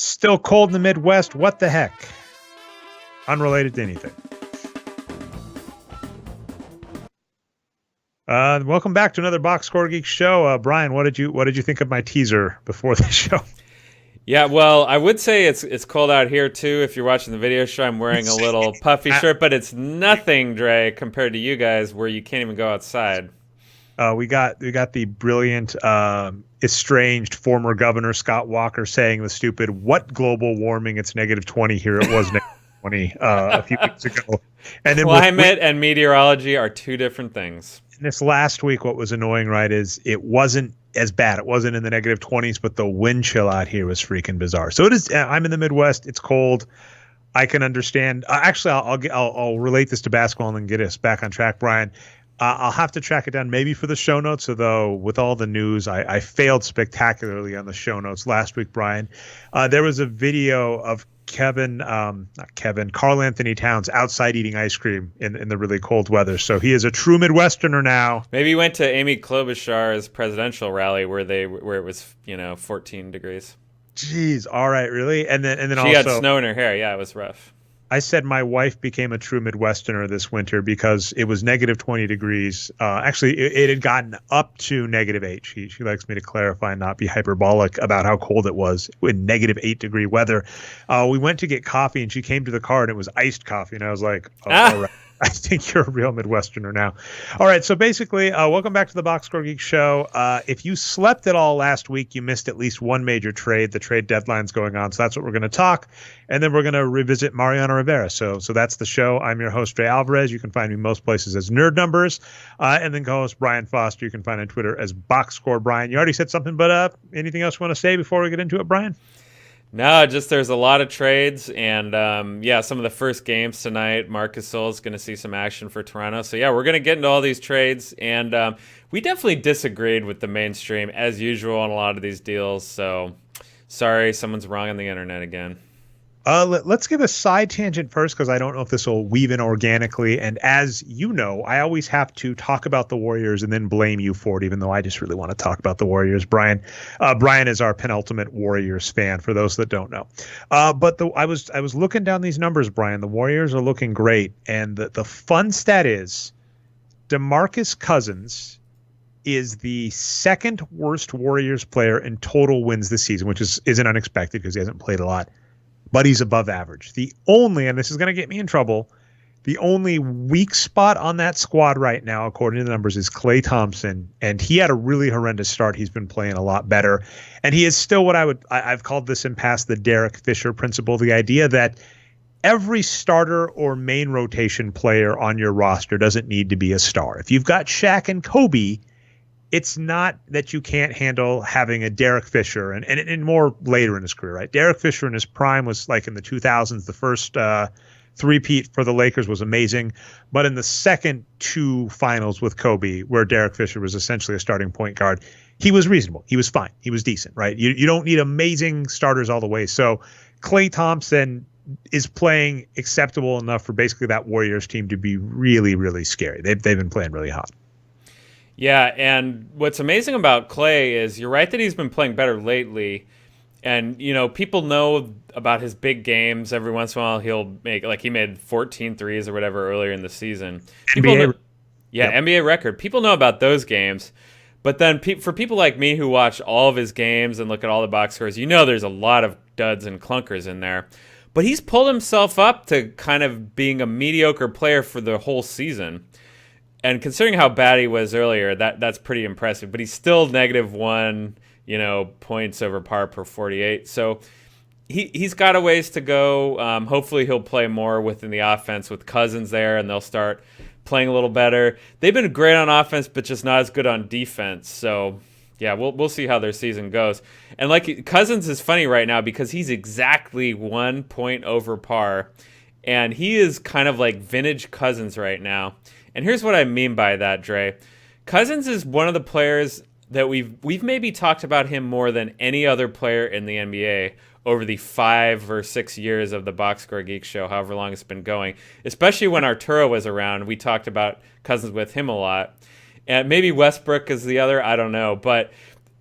Still cold in the Midwest. What the heck? Unrelated to anything. Welcome back to another Boxscore Geeks show. Brian, what did you think of my teaser before the show? Yeah, well, I would say it's cold out here too. If you're watching the video show, I'm wearing a little puffy shirt, but it's nothing, Dre, compared to you guys where you can't even go outside. We got the brilliant estranged former governor Scott Walker saying the stupid "What global warming? It's -20 here. It was -20 a few weeks ago." And then climate and meteorology are two different things. This last week, what was annoying, right, is it wasn't as bad. It wasn't in the -20s, but the wind chill out here was freaking bizarre. So it is. I'm in the Midwest. It's cold. I can understand. Actually, I'll relate this to basketball and then get us back on track, Brian. I'll have to track it down maybe for the show notes, although with all the news, I failed spectacularly on the show notes last week, Brian. There was a video of Karl Anthony Towns outside eating ice cream in the really cold weather. So he is a true Midwesterner now. Maybe he went to Amy Klobuchar's presidential rally where it was 14 degrees. Jeez, all right, really? And then she also had snow in her hair. Yeah, it was rough. I said my wife became a true Midwesterner this winter because it was -20 degrees. Actually, it had gotten up to -8. She likes me to clarify and not be hyperbolic about how cold it was in -8 degree weather. We went to get coffee and she came to the car and it was iced coffee. And I was like, all right. I think you're a real Midwesterner now. All right, so basically, welcome back to the Boxscore Geek Show. If you slept at all last week, you missed at least one major trade. The trade deadline's going on, so that's what we're going to talk. And then we're going to revisit Mariano Rivera. So that's the show. I'm your host, Dre Alvarez. You can find me most places as Nerd Numbers. And then co-host Brian Foster. You can find on Twitter as Boxscore Brian. You already said something, but anything else you want to say before we get into it, Brian? No, just there's a lot of trades, and some of the first games tonight. Marc Gasol is going to see some action for Toronto. So yeah, we're going to get into all these trades, and we definitely disagreed with the mainstream as usual on a lot of these deals. So sorry, someone's wrong on the internet again. Let's give a side tangent first because I don't know if this will weave in organically. And as you know, I always have to talk about the Warriors and then blame you for it, even though I just really want to talk about the Warriors. Brian is our penultimate Warriors fan, for those that don't know. But I was looking down these numbers, Brian. The Warriors are looking great. And the fun stat is DeMarcus Cousins is the second worst Warriors player in total wins this season, which isn't unexpected because he hasn't played a lot. But he's above average. The only, and this is going to get me in trouble, the only weak spot on that squad right now, according to the numbers, is Klay Thompson. And he had a really horrendous start. He's been playing a lot better. And he is still what I've called this in past the Derek Fisher principle, the idea that every starter or main rotation player on your roster doesn't need to be a star. If you've got Shaq and Kobe, it's not that you can't handle having a Derek Fisher and more later in his career, right? Derek Fisher in his prime was like in the 2000s. The first three-peat for the Lakers was amazing. But in the second two finals with Kobe, where Derek Fisher was essentially a starting point guard, he was reasonable. He was fine. He was decent, right? You don't need amazing starters all the way. So Klay Thompson is playing acceptable enough for basically that Warriors team to be really, really scary. They've been playing really hot. Yeah, and what's amazing about Klay is you're right that he's been playing better lately. And, people know about his big games. Every once in a while he'll make, like he made 14 threes or whatever earlier in the season. NBA record. People know about those games. But then for people like me who watch all of his games and look at all the box scores, there's a lot of duds and clunkers in there. But he's pulled himself up to kind of being a mediocre player for the whole season. And considering how bad he was earlier, that's pretty impressive. But he's still -1, points over par per 48. So he's got a ways to go. Hopefully he'll play more within the offense with Cousins there, and they'll start playing a little better. They've been great on offense, but just not as good on defense. So yeah, we'll see how their season goes. And like Cousins is funny right now because he's exactly 1 point over par, and he is kind of like vintage Cousins right now. And here's what I mean by that, Dre. Cousins is one of the players that we've maybe talked about him more than any other player in the NBA over the 5 or 6 years of the Boxscore Geek Show, however long it's been going. Especially when Arturo was around, we talked about Cousins with him a lot. And maybe Westbrook is the other, I don't know. But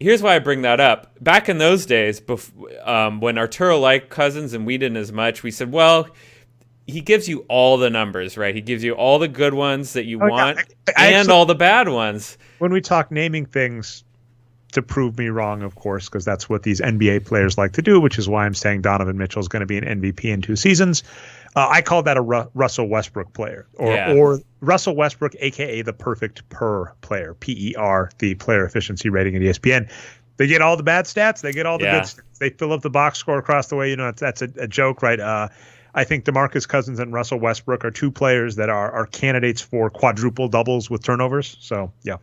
here's why I bring that up. Back in those days, when Arturo liked Cousins and we didn't as much, we said, well, he gives you all the numbers, right? He gives you all the good ones that you want and all the bad ones. When we talk naming things, to prove me wrong, of course, because that's what these NBA players like to do, which is why I'm saying Donovan Mitchell is going to be an MVP in 2 seasons. I call that a Russell Westbrook player, or Russell Westbrook, a.k.a. the perfect PER player, PER, the player efficiency rating at ESPN. They get all the bad stats. They get all the good stats. They fill up the box score across the way. You know, that's a joke, right? I think DeMarcus Cousins and Russell Westbrook are 2 players that are candidates for quadruple doubles with turnovers. So, yeah.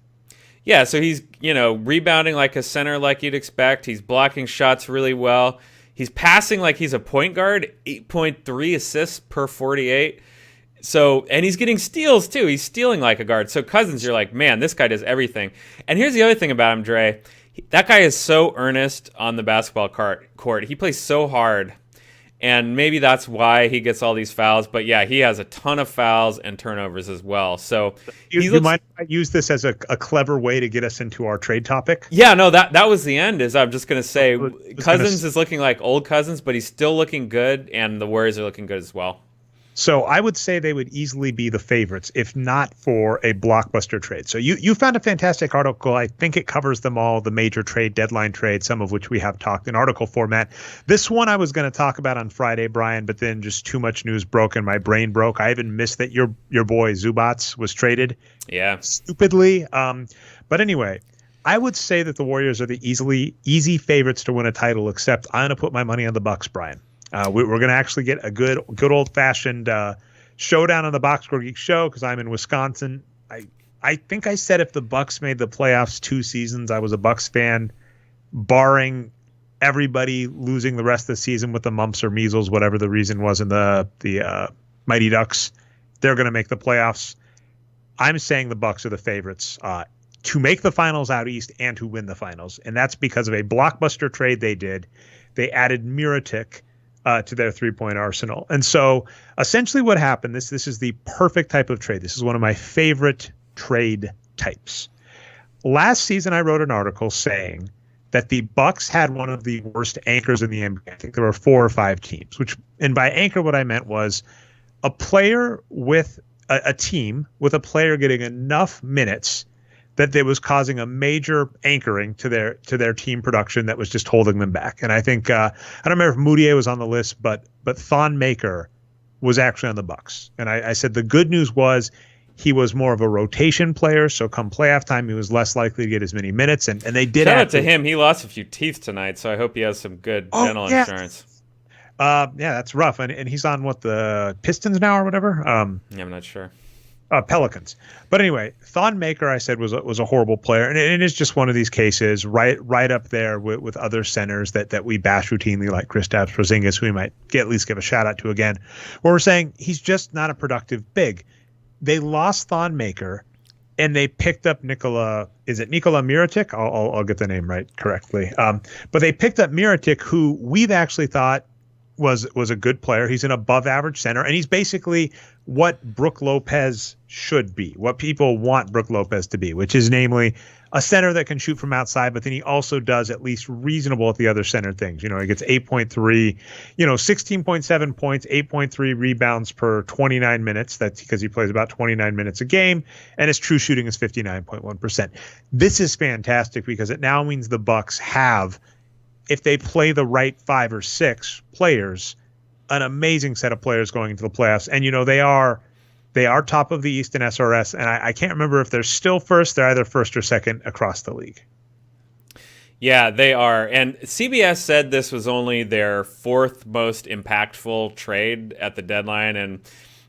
Yeah, so he's, rebounding like a center like you'd expect. He's blocking shots really well. He's passing like he's a point guard, 8.3 assists per 48. So, and he's getting steals too. He's stealing like a guard. So Cousins, you're like, man, this guy does everything. And here's the other thing about him, Dre. That guy is so earnest on the basketball court. He plays so hard. And maybe that's why he gets all these fouls. But yeah, he has a ton of fouls and turnovers as well. So you might use this as a clever way to get us into our trade topic. Yeah, no, that was the end. I'm just going to say Cousins is looking like old Cousins, but he's still looking good. And the Warriors are looking good as well. So I would say they would easily be the favorites, if not for a blockbuster trade. So you found a fantastic article. I think it covers them all, the major trade, deadline trade, some of which we have talked in article format. This one I was going to talk about on Friday, Brian, but then just too much news broke and my brain broke. I even missed that your boy Zubac was traded. Yeah. Stupidly. But anyway, I would say that the Warriors are the easy favorites to win a title, except I'm going to put my money on the Bucks, Brian. We're going to actually get a good old-fashioned showdown on the Boxscore Geeks show because I'm in Wisconsin. I think I said if the Bucks made the playoffs 2 seasons, I was a Bucks fan, barring everybody losing the rest of the season with the mumps or measles, whatever the reason was in the Mighty Ducks. They're going to make the playoffs. I'm saying the Bucks are the favorites to make the finals out east and to win the finals, and that's because of a blockbuster trade they did. They added Mirotic to their 3-point arsenal. And so essentially what happened, this is the perfect type of trade. This is one of my favorite trade types. Last season, I wrote an article saying that the Bucks had one of the worst anchors in the NBA. I think there were 4 or 5 teams, and by anchor, what I meant was a player with a team with a player getting enough minutes that there was causing a major anchoring to their team production that was just holding them back. And I think I don't remember if Moutier was on the list, but Thon Maker was actually on the Bucks. And I said the good news was he was more of a rotation player, so come playoff time he was less likely to get as many minutes. And they did. Shout out to him. He lost a few teeth tonight, so I hope he has some good dental insurance. Yeah, that's rough. And he's on the Pistons now or whatever. Yeah, I'm not sure. Pelicans. But anyway, Thon Maker, I said, was a horrible player. And it is just one of these cases right up there with other centers that we bash routinely, like Kristaps Porzingis, who we might at least give a shout out to again, where we're saying he's just not a productive big. They lost Thon Maker and they picked up Nikola Mirotic? I'll get the name right correctly. But they picked up Mirotic, who we've actually thought was a good player. He's an above average center, and he's basically what Brook Lopez should be, what people want Brook Lopez to be, which is namely a center that can shoot from outside, but then he also does at least reasonable at the other center things. He gets 8.3, 16.7 points, 8.3 rebounds per 29 minutes. That's because he plays about 29 minutes a game, and his true shooting is 59.1%. This is fantastic because it now means the Bucks have, if they play the right 5 or 6 players, an amazing set of players going into the playoffs. And, they are top of the East in SRS, and I can't remember if they're still first. They're either first or second across the league. Yeah, they are. And CBS said this was only their 4th most impactful trade at the deadline, and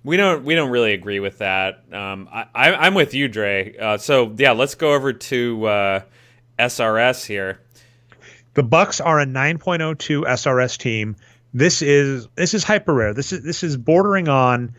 we don't really agree with that. I'm with you, Dre. So, yeah, let's go over to SRS here. The Bucks are a 9.02 SRS team. This is hyper rare. This is bordering on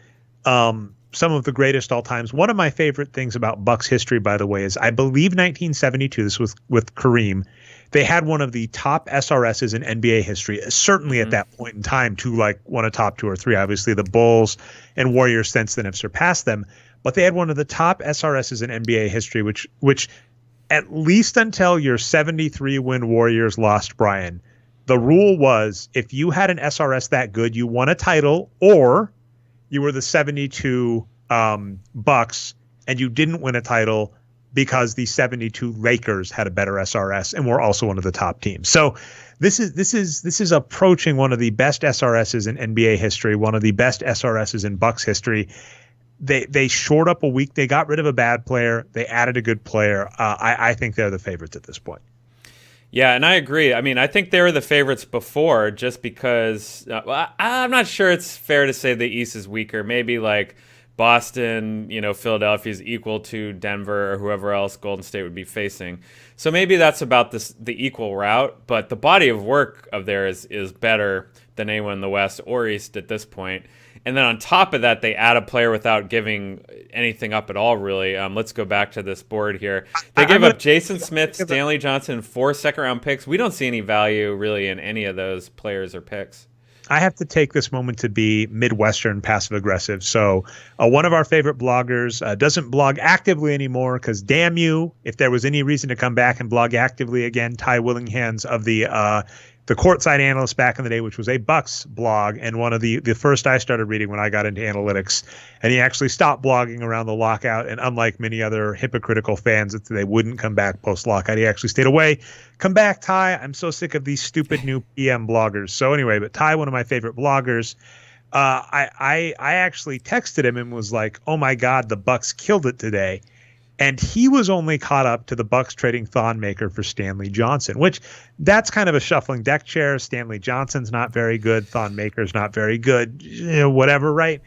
some of the greatest all times. One of my favorite things about Bucks history, by the way, is I believe 1972. This was with Kareem. They had one of the top SRSs in NBA history, certainly at that point in time, to like one of top 2 or 3. Obviously, the Bulls and Warriors since then have surpassed them, but they had one of the top SRSs in NBA history, which at least until your 73-win Warriors lost Brian, the rule was if you had an SRS that good, you won a title, or you were the 72 Bucks and you didn't win a title because the 72 Lakers had a better SRS and were also one of the top teams. So this is approaching one of the best SRSs in NBA history, one of the best SRSs in Bucks history. They shored up a week. They got rid of a bad player. They added a good player. I think they're the favorites at this point. Yeah, and I agree. I mean, I think they were the favorites before just because I'm not sure it's fair to say the East is weaker. Maybe like Boston, Philadelphia's equal to Denver or whoever else Golden State would be facing. So maybe that's about the equal route, but the body of work of theirs is better than anyone in the West or East at this point. And then on top of that, they add a player without giving anything up at all, really. Let's go back to this board here. They give up Jason Smith, Stanley Johnson, 4 second-round picks. We don't see any value, really, in any of those players or picks. I have to take this moment to be Midwestern passive-aggressive. So one of our favorite bloggers doesn't blog actively anymore because, damn you, if there was any reason to come back and blog actively again, Ty Willinghands of the Courtside Analyst back in the day, which was a Bucks blog and one of the first I started reading when I got into analytics. And he actually stopped blogging around the lockout. And unlike many other hypocritical fans that they wouldn't come back post-lockout, he actually stayed away. Come back, Ty. I'm so sick of these stupid new PM bloggers. So anyway, but Ty, one of my favorite bloggers, I actually texted him and was like, oh my God, the Bucks killed it today. And he was only caught up to the Bucks trading Thonmaker for Stanley Johnson, which that's kind of a shuffling deck chair. Stanley Johnson's not very good. Thonmaker's not very good. Whatever, right?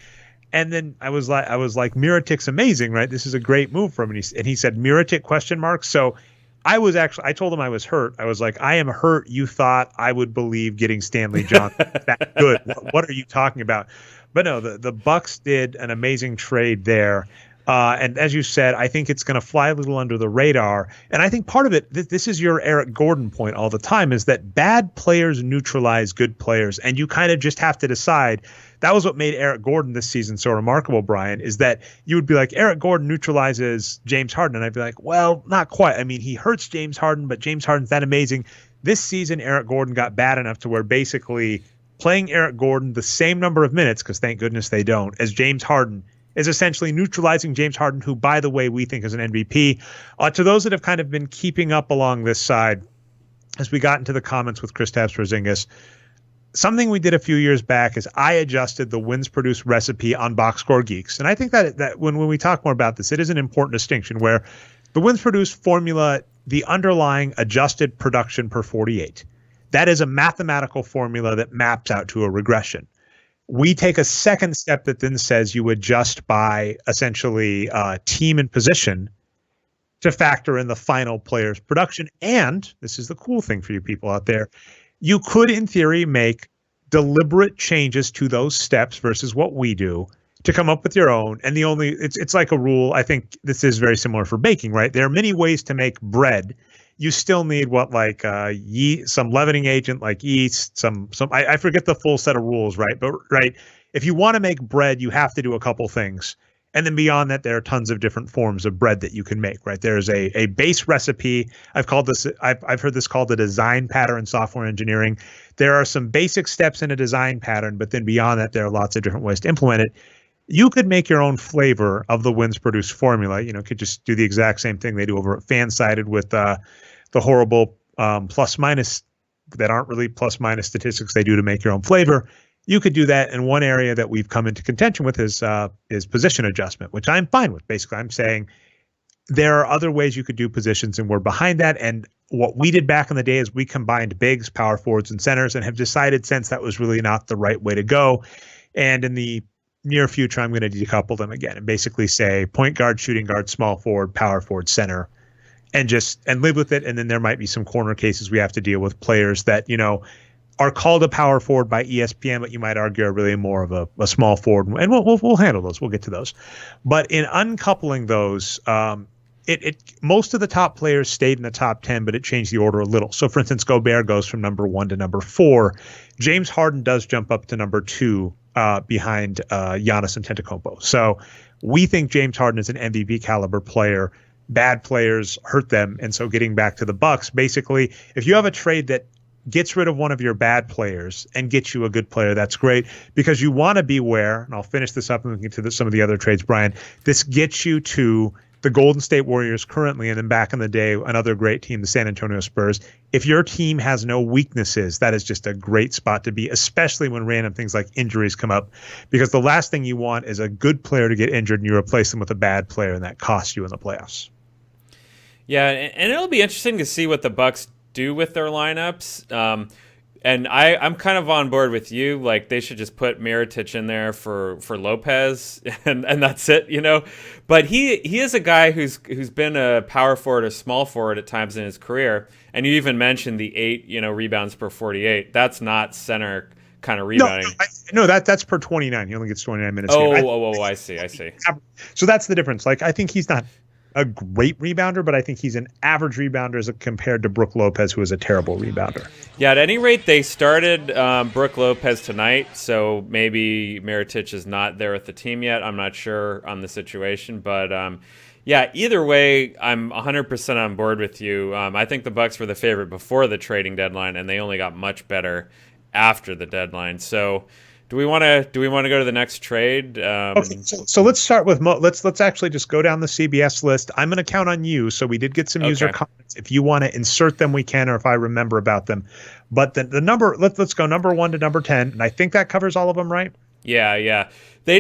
And then I was like, Mirotic's amazing, right? This is a great move from him. And he said, Mirotic ? So I told him I was hurt. I was like, I am hurt. You thought I would believe getting Stanley Johnson that good. What are you talking about? But no, the Bucks did an amazing trade there. And as you said, I think it's going to fly a little under the radar. And I think part of it, this is your Eric Gordon point all the time, is that bad players neutralize good players. And you kind of just have to decide. That was what made Eric Gordon this season so remarkable, Brian, is that you would be like, Eric Gordon neutralizes James Harden. And I'd be like, well, not quite. I mean, he hurts James Harden, but James Harden's that amazing. This season, Eric Gordon got bad enough to where basically playing Eric Gordon the same number of minutes, because thank goodness they don't, as James Harden is essentially neutralizing James Harden, who, by the way, we think is an MVP. To those that have kind of been keeping up along this side, as we got into the comments with Kristaps Porzingis, something we did a few years back is I adjusted the wins produced recipe on Boxscore Geeks. And I think that when we talk more about this, it is an important distinction where the wins produced formula, the underlying adjusted production per 48, that is a mathematical formula that maps out to a regression. We take a second step that then says you adjust by essentially team and position to factor in the final player's production. And this is the cool thing for you people out there. You could, in theory, make deliberate changes to those steps versus what we do to come up with your own. And it's like a rule. I think this is very similar for baking, right? There are many ways to make bread. You still need yeast, some leavening agent like yeast, I forget the full set of rules, right? But right, if you want to make bread, you have to do a couple things. And then beyond that, there are tons of different forms of bread that you can make, right? There's a base recipe. I've heard this called the design pattern in software engineering. There are some basic steps in a design pattern, but then beyond that, there are lots of different ways to implement it. You could make your own flavor of the wins produced formula. Could just do the exact same thing they do over at Fansided with the horrible plus minus that aren't really plus minus statistics they do to make your own flavor. You could do that. And one area that we've come into contention with is position adjustment, which I'm fine with. Basically, I'm saying there are other ways you could do positions, and we're behind that. And what we did back in the day is we combined bigs, power forwards, and centers, and have decided since that was really not the right way to go. And in the near future, I'm going to decouple them again and basically say point guard, shooting guard, small forward, power forward, center, and live with it. And then there might be some corner cases we have to deal with, players that, are called a power forward by ESPN, but you might argue are really more of a small forward. And we'll handle those. We'll get to those. But in uncoupling those, most of the top players stayed in the top 10, but it changed the order a little. So, for instance, Gobert goes from number 1 to number 4. James Harden does jump up to number 2 behind Giannis Antetokounmpo. So we think James Harden is an MVP caliber player. bad players hurt them. And so getting back to the Bucks, basically, if you have a trade that gets rid of one of your bad players and gets you a good player, that's great, because you want to beware, and I'll finish this up and we can get to some of the other trades, Brian. This gets you to the Golden State Warriors currently, and then back in the day, another great team, the San Antonio Spurs. If your team has no weaknesses, that is just a great spot to be, especially when random things like injuries come up, because the last thing you want is a good player to get injured and you replace them with a bad player, and that costs you in the playoffs. Yeah, and it'll be interesting to see what the Bucks do with their lineups. And I'm kind of on board with you. Like, they should just put Mirotic in there for Lopez, and that's it, you know. But he is a guy who's been a power forward or small forward at times in his career. And you even mentioned the 8, rebounds per 48. That's not center kind of rebounding. No, that's per 29. He only gets 29 minutes. I see. So that's the difference. Like, I think he's not a great rebounder, but I think he's an average rebounder as compared to Brook Lopez, who is a terrible rebounder. Yeah, at any rate, they started Brook Lopez tonight, so maybe Mirotic is not there with the team yet. I'm not sure on the situation, but yeah, either way, I'm 100% on board with you. I think the Bucks were the favorite before the trading deadline, and they only got much better after the deadline. So do we want to go to the next trade? Okay, so let's start with let's actually just go down the CBS list. I'm going to count on you. So we did get some user comments. If you want to insert them, we can, or if I remember about them. But the number, let's go number 1 to number 10, and I think that covers all of them, right? Yeah.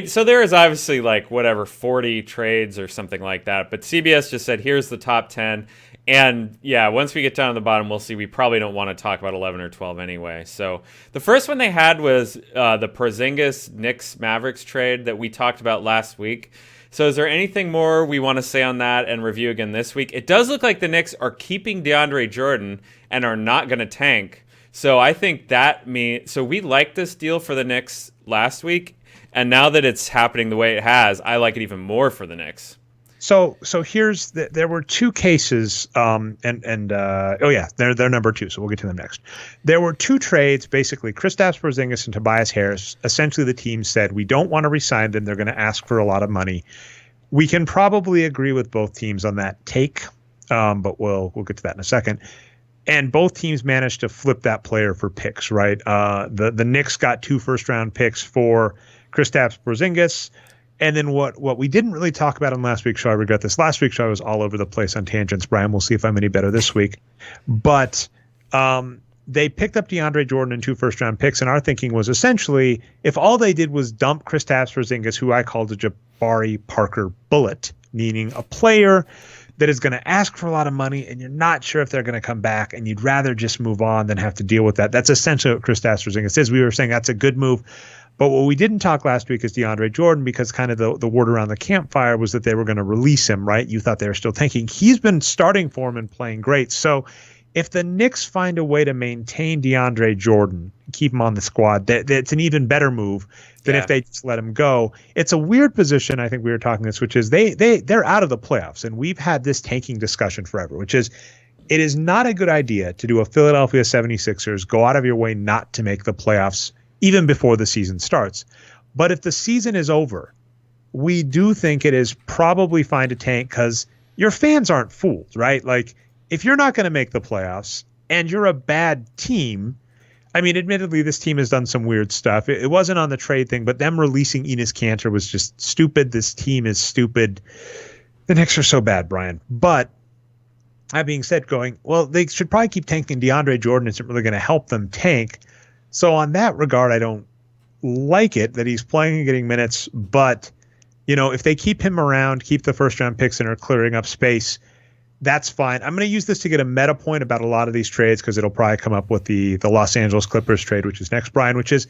So there is obviously 40 trades or something like that. But CBS just said, here's the top 10. And yeah, once we get down to the bottom, we'll see. We probably don't want to talk about 11 or 12 anyway. So the first one they had was the Porzingis Knicks Mavericks trade that we talked about last week. So is there anything more we want to say on that and review again this week? It does look like the Knicks are keeping DeAndre Jordan and are not going to tank. So I think that so we liked this deal for the Knicks last week, and now that it's happening the way it has, I like it even more for the Knicks. So here's there were two cases, they're number 2, so we'll get to them next. There were 2 trades, basically Kristaps Porzingis and Tobias Harris. Essentially, the team said, we don't want to re-sign them. They're going to ask for a lot of money. We can probably agree with both teams on that take, but we'll get to that in a second. And both teams managed to flip that player for picks, right? The Knicks got 2 first-round picks for Kristaps Porzingis. And then what we didn't really talk about on last week's show, I regret this. Last week's show I was all over the place on tangents, Brian. We'll see if I'm any better this week. But they picked up DeAndre Jordan and 2 first-round picks, and our thinking was essentially if all they did was dump Kristaps Porzingis, who I called a Jabari Parker bullet, meaning a player that is going to ask for a lot of money and you're not sure if they're going to come back and you'd rather just move on than have to deal with that. That's essentially what Kristaps Porzingis is. We were saying that's a good move. But what we didn't talk last week is DeAndre Jordan, because kind of the word around the campfire was that they were going to release him, right? You thought they were still tanking. He's been starting for him and playing great. So if the Knicks find a way to maintain DeAndre Jordan, keep him on the squad, that's an even better move than if they just let him go. It's a weird position. I think we were talking this, which is they're out of the playoffs. And we've had this tanking discussion forever, which is it is not a good idea to do a Philadelphia 76ers, go out of your way not to make the playoffs even before the season starts. But if the season is over, we do think it is probably fine to tank because your fans aren't fooled, right? Like, if you're not going to make the playoffs and you're a bad team, I mean, admittedly, this team has done some weird stuff. It wasn't on the trade thing, but them releasing Enes Kanter was just stupid. This team is stupid. The Knicks are so bad, Brian. But that being said, they should probably keep tanking. DeAndre Jordan isn't really going to help them tank. So on that regard, I don't like it that he's playing and getting minutes. But, if they keep him around, keep the first-round picks and are clearing up space, that's fine. I'm going to use this to get a meta point about a lot of these trades because it'll probably come up with the Los Angeles Clippers trade, which is next, Brian, which is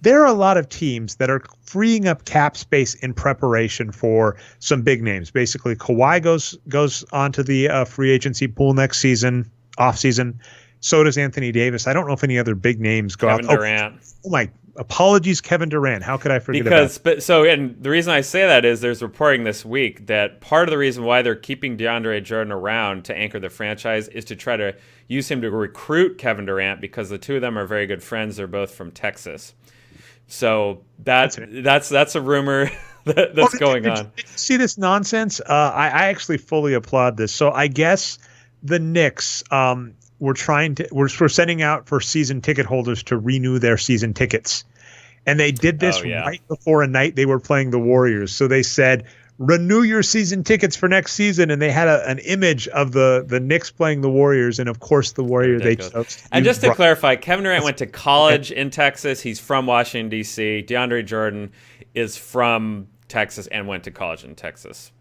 there are a lot of teams that are freeing up cap space in preparation for some big names. Basically, Kawhi goes onto the free agency pool next season, offseason. So does Anthony Davis. I don't know if any other big names go out. Kevin Durant. Oh my apologies, Kevin Durant. How could I forget and the reason I say that is there's reporting this week that part of the reason why they're keeping DeAndre Jordan around to anchor the franchise is to try to use him to recruit Kevin Durant because the two of them are very good friends. They're both from Texas. So that's a rumor that's going on. Did you see this nonsense? I actually fully applaud this. So I guess the Knicks we're sending out for season ticket holders to renew their season tickets. And they did this right before a night they were playing the Warriors. So they said, renew your season tickets for next season. And they had an image of the Knicks playing the Warriors. And of course, the Warriors, they chose. And just to clarify, Kevin Durant went to college in Texas. He's from Washington, D.C. DeAndre Jordan is from Texas and went to college in Texas.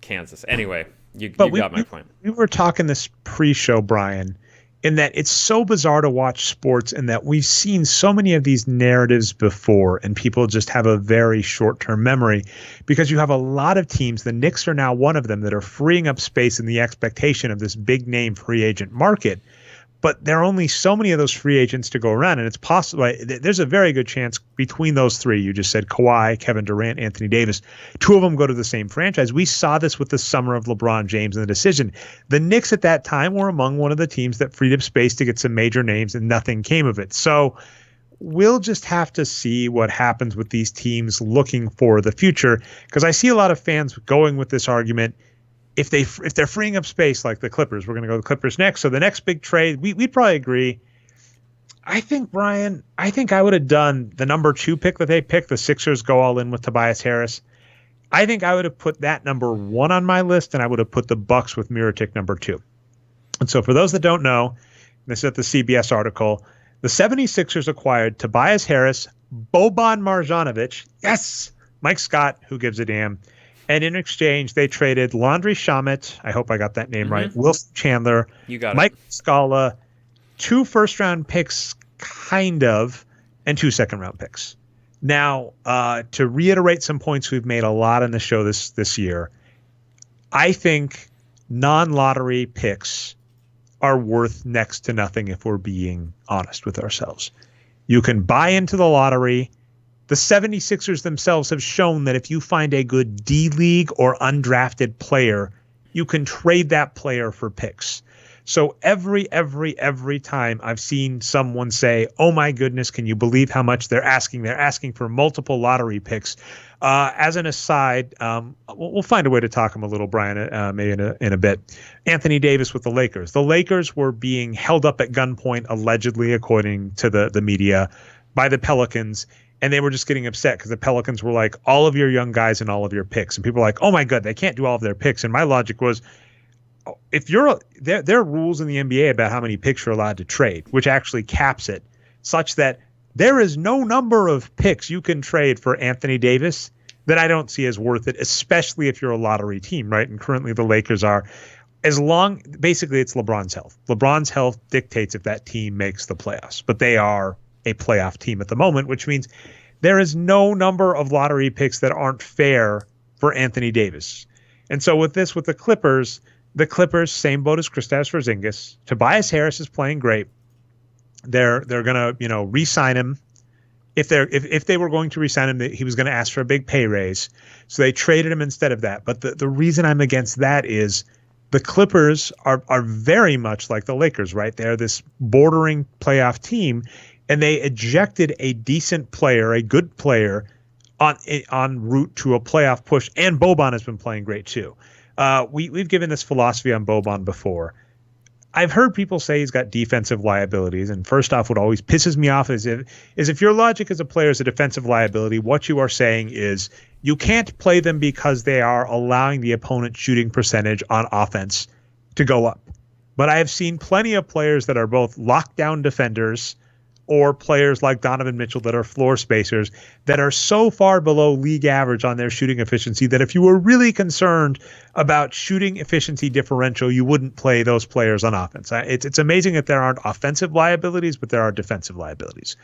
Kansas. Anyway, you got my point. We were talking this pre-show, Brian, in that it's so bizarre to watch sports and that we've seen so many of these narratives before and people just have a very short-term memory because you have a lot of teams, the Knicks are now one of them, that are freeing up space in the expectation of this big name free agent market. But there are only so many of those free agents to go around, and it's possible there's a very good chance between those three. You just said Kawhi, Kevin Durant, Anthony Davis. Two of them go to the same franchise. We saw this with the summer of LeBron James and the decision. The Knicks at that time were among one of the teams that freed up space to get some major names, and nothing came of it. So we'll just have to see what happens with these teams looking for the future, because I see a lot of fans going with this argument. If they're freeing up space like the Clippers, we're going to go to the Clippers next. So the next big trade, we'd probably agree. I think, Brian, I would have done the number 2 pick that they picked. The Sixers go all in with Tobias Harris. I think I would have put that number 1 on my list, and I would have put the Bucks with Mirotic number 2. And so for those that don't know, this is at the CBS article, the 76ers acquired Tobias Harris, Boban Marjanovic, yes, Mike Scott, who gives a damn, and in exchange, they traded Landry Shamet, I hope I got that name right, Wilson Chandler, Mike Scala, 2 first-round picks, kind of, and 2 second-round picks. Now, to reiterate some points we've made a lot in the show this year, I think non-lottery picks are worth next to nothing if we're being honest with ourselves. You can buy into the lottery. The 76ers themselves have shown that if you find a good D-League or undrafted player, you can trade that player for picks. So every time I've seen someone say, oh my goodness, can you believe how much they're asking? They're asking for multiple lottery picks. As an aside, we'll find a way to talk him a little, Brian, maybe in a bit. Anthony Davis with the Lakers. The Lakers were being held up at gunpoint, allegedly, according to the media, by the Pelicans. And they were just getting upset because the Pelicans were like, all of your young guys and all of your picks. And people were like, oh my God, they can't do all of their picks. And my logic was, if there are rules in the NBA about how many picks you're allowed to trade, which actually caps it, such that there is no number of picks you can trade for Anthony Davis that I don't see as worth it, especially if you're a lottery team, right? And currently the Lakers are. Basically it's LeBron's health. LeBron's health dictates if that team makes the playoffs, but they are a playoff team at the moment, which means there is no number of lottery picks that aren't fair for Anthony Davis. And so with the Clippers, same boat as Kristaps Porzingis. Tobias Harris is playing great. They're gonna re-sign him. If they were going to re-sign him, he was going to ask for a big pay raise. So they traded him instead of that. But the reason I'm against that is the Clippers are very much like the Lakers, right? They're this bordering playoff team. And they ejected a decent player, a good player, on route to a playoff push. And Boban has been playing great too. We've given this philosophy on Boban before. I've heard people say he's got defensive liabilities. And first off, what always pisses me off is if your logic as a player is a defensive liability, what you are saying is you can't play them because they are allowing the opponent's shooting percentage on offense to go up. But I have seen plenty of players that are both lockdown defenders or players like Donovan Mitchell that are floor spacers that are so far below league average on their shooting efficiency that if you were really concerned about shooting efficiency differential, you wouldn't play those players on offense. It's amazing that there aren't offensive liabilities, but there are defensive liabilities.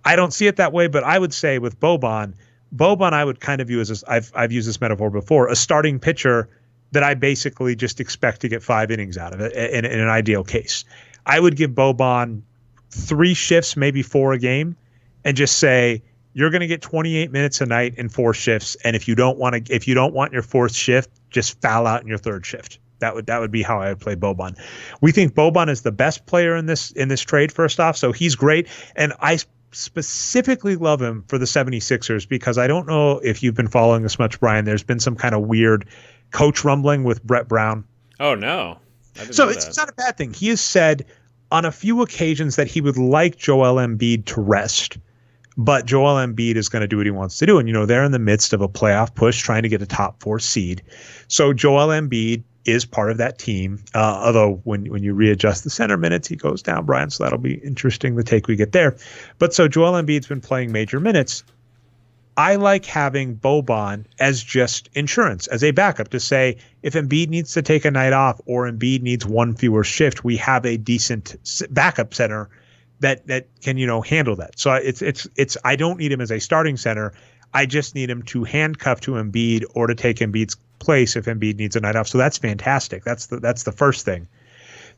I don't see it that way, but I would say with Boban I would kind of view as I've used this metaphor before, a starting pitcher that I basically just expect to get 5 innings out of it in an ideal case. I would give Boban 3 shifts, maybe 4 a game, and just say you're going to get 28 minutes a night in 4 shifts. And if you don't want your 4th shift, just foul out in your 3rd shift. That would be how I would play Boban. We think Boban is the best player in this trade. First off, so he's great, and I specifically love him for the 76ers because I don't know if you've been following this much, Brian. There's been some kind of weird coach rumbling with Brett Brown. Oh, no. So it's not a bad thing. He has said on a few occasions that he would like Joel Embiid to rest, but Joel Embiid is going to do what he wants to do. And, they're in the midst of a playoff push trying to get a top 4 seed. So Joel Embiid is part of that team. Although when you readjust the center minutes, he goes down, Brian. So that'll be interesting, the take we get there. But so Joel Embiid's been playing major minutes. I like having Boban as just insurance, as a backup to say, if Embiid needs to take a night off or Embiid needs one fewer shift, we have a decent backup center that can, handle that. So it's I don't need him as a starting center. I just need him to handcuff to Embiid or to take Embiid's place if Embiid needs a night off. So that's fantastic. That's the first thing.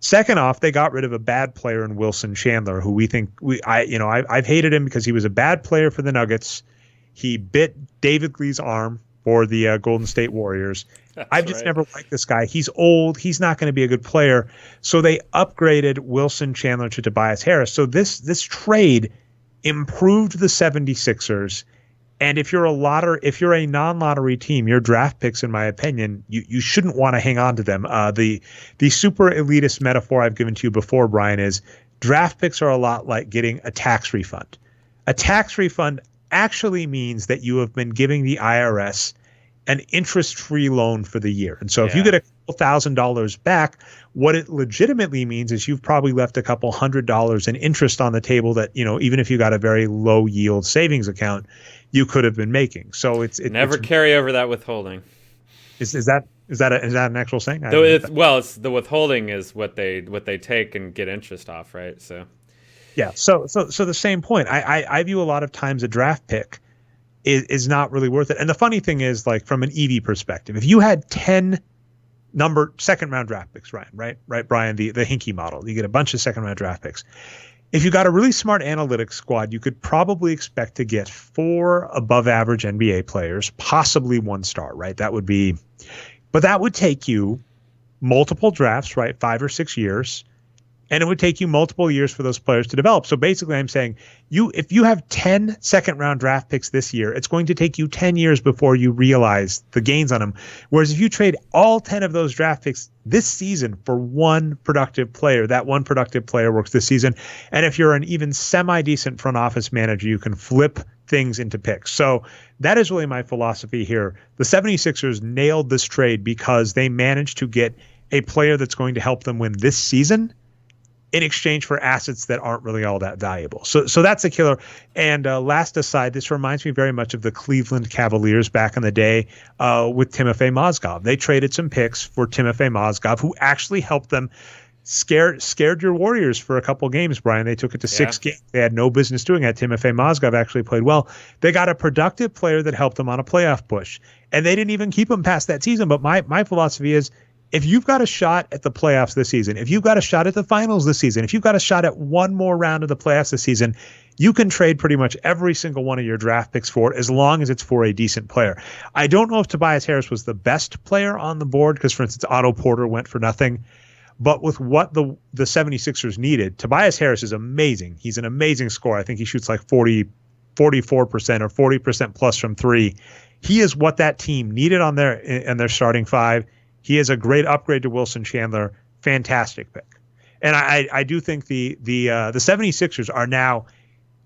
Second off, they got rid of a bad player in Wilson Chandler, who I've hated him because he was a bad player for the Nuggets. He bit David Lee's arm for the Golden State Warriors. I've just never liked this guy. He's old. He's not going to be a good player. So they upgraded Wilson Chandler to Tobias Harris. So this trade improved the 76ers. And if you're a non-lottery team, your draft picks, in my opinion, you shouldn't want to hang on to them. The super elitist metaphor I've given to you before, Brian, is draft picks are a lot like getting a tax refund. A tax refund actually means that you have been giving the IRS an interest-free loan for the year. And so if you get a couple $1,000 back, what it legitimately means is you've probably left a couple $100 in interest on the table that, even if you got a very low yield savings account, you could have been making. So it's never carry over that withholding. Is that an actual saying? It's the withholding is what they take and get interest off, right? So yeah. So the same point. I view a lot of times a draft pick is not really worth it. And the funny thing is, like, from an EV perspective, if you had 10 second round draft picks, Ryan, right, Brian, the Hinkie model, you get a bunch of second round draft picks. If you got a really smart analytics squad, you could probably expect to get 4 above average NBA players, possibly 1 star, right? That would take you multiple drafts, right? 5 or 6 years. And it would take you multiple years for those players to develop. So basically I'm saying if you have 10 second round draft picks this year, it's going to take you 10 years before you realize the gains on them. Whereas if you trade all 10 of those draft picks this season for one productive player, that one productive player works this season. And if you're an even semi-decent front office manager, you can flip things into picks. So that is really my philosophy here. The 76ers nailed this trade because they managed to get a player that's going to help them win this season in exchange for assets that aren't really all that valuable. So that's a killer. And last aside, this reminds me very much of the Cleveland Cavaliers back in the day with Timofey Mozgov. They traded some picks for Timofey Mozgov, who actually helped them scared your Warriors for a couple games, Brian. They took it to 6 games. They had no business doing that. Timofey Mozgov actually played well. They got a productive player that helped them on a playoff push. And they didn't even keep him past that season. But my philosophy is, if you've got a shot at the playoffs this season, if you've got a shot at the finals this season, if you've got a shot at one more round of the playoffs this season, you can trade pretty much every single one of your draft picks for it, as long as it's for a decent player. I don't know if Tobias Harris was the best player on the board because, for instance, Otto Porter went for nothing. But with what the 76ers needed, Tobias Harris is amazing. He's an amazing scorer. I think he shoots like 44% or 40% plus from 3. He is what that team needed on their starting 5. He is a great upgrade to Wilson Chandler. Fantastic pick. And I do think the 76ers are now,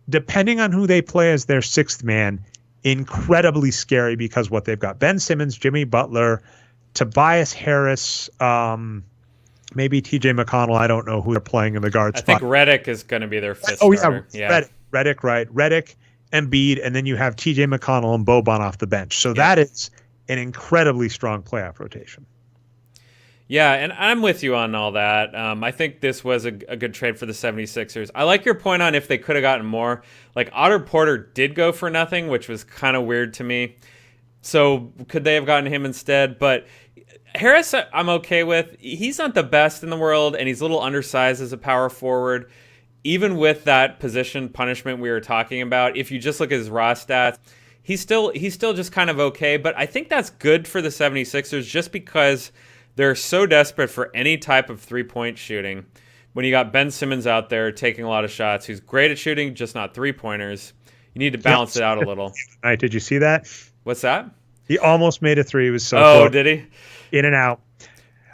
depending on who they play as their 6th man, incredibly scary because what they've got: Ben Simmons, Jimmy Butler, Tobias Harris, maybe TJ McConnell. I don't know who they're playing in the guard spot. I think Redick is going to be their 5th starter. Redick, right. Redick, Embiid, and then you have TJ McConnell and Boban off the bench. So that is an incredibly strong playoff rotation. Yeah, and I'm with you on all that. I think this was a good trade for the 76ers. I like your point on if they could have gotten more. Like, Otto Porter did go for nothing, which was kind of weird to me. So could they have gotten him instead? But Harris, I'm okay with. He's not the best in the world, and he's a little undersized as a power forward. Even with that position punishment we were talking about, if you just look at his raw stats, he's still just kind of okay. But I think that's good for the 76ers just because they're so desperate for any type of three-point shooting, when you got Ben Simmons out there taking a lot of shots, who's great at shooting, just not three-pointers. You need to balance it out a little. All right, did you see that? What's that? He almost made a three. He was so close. did he? In and out.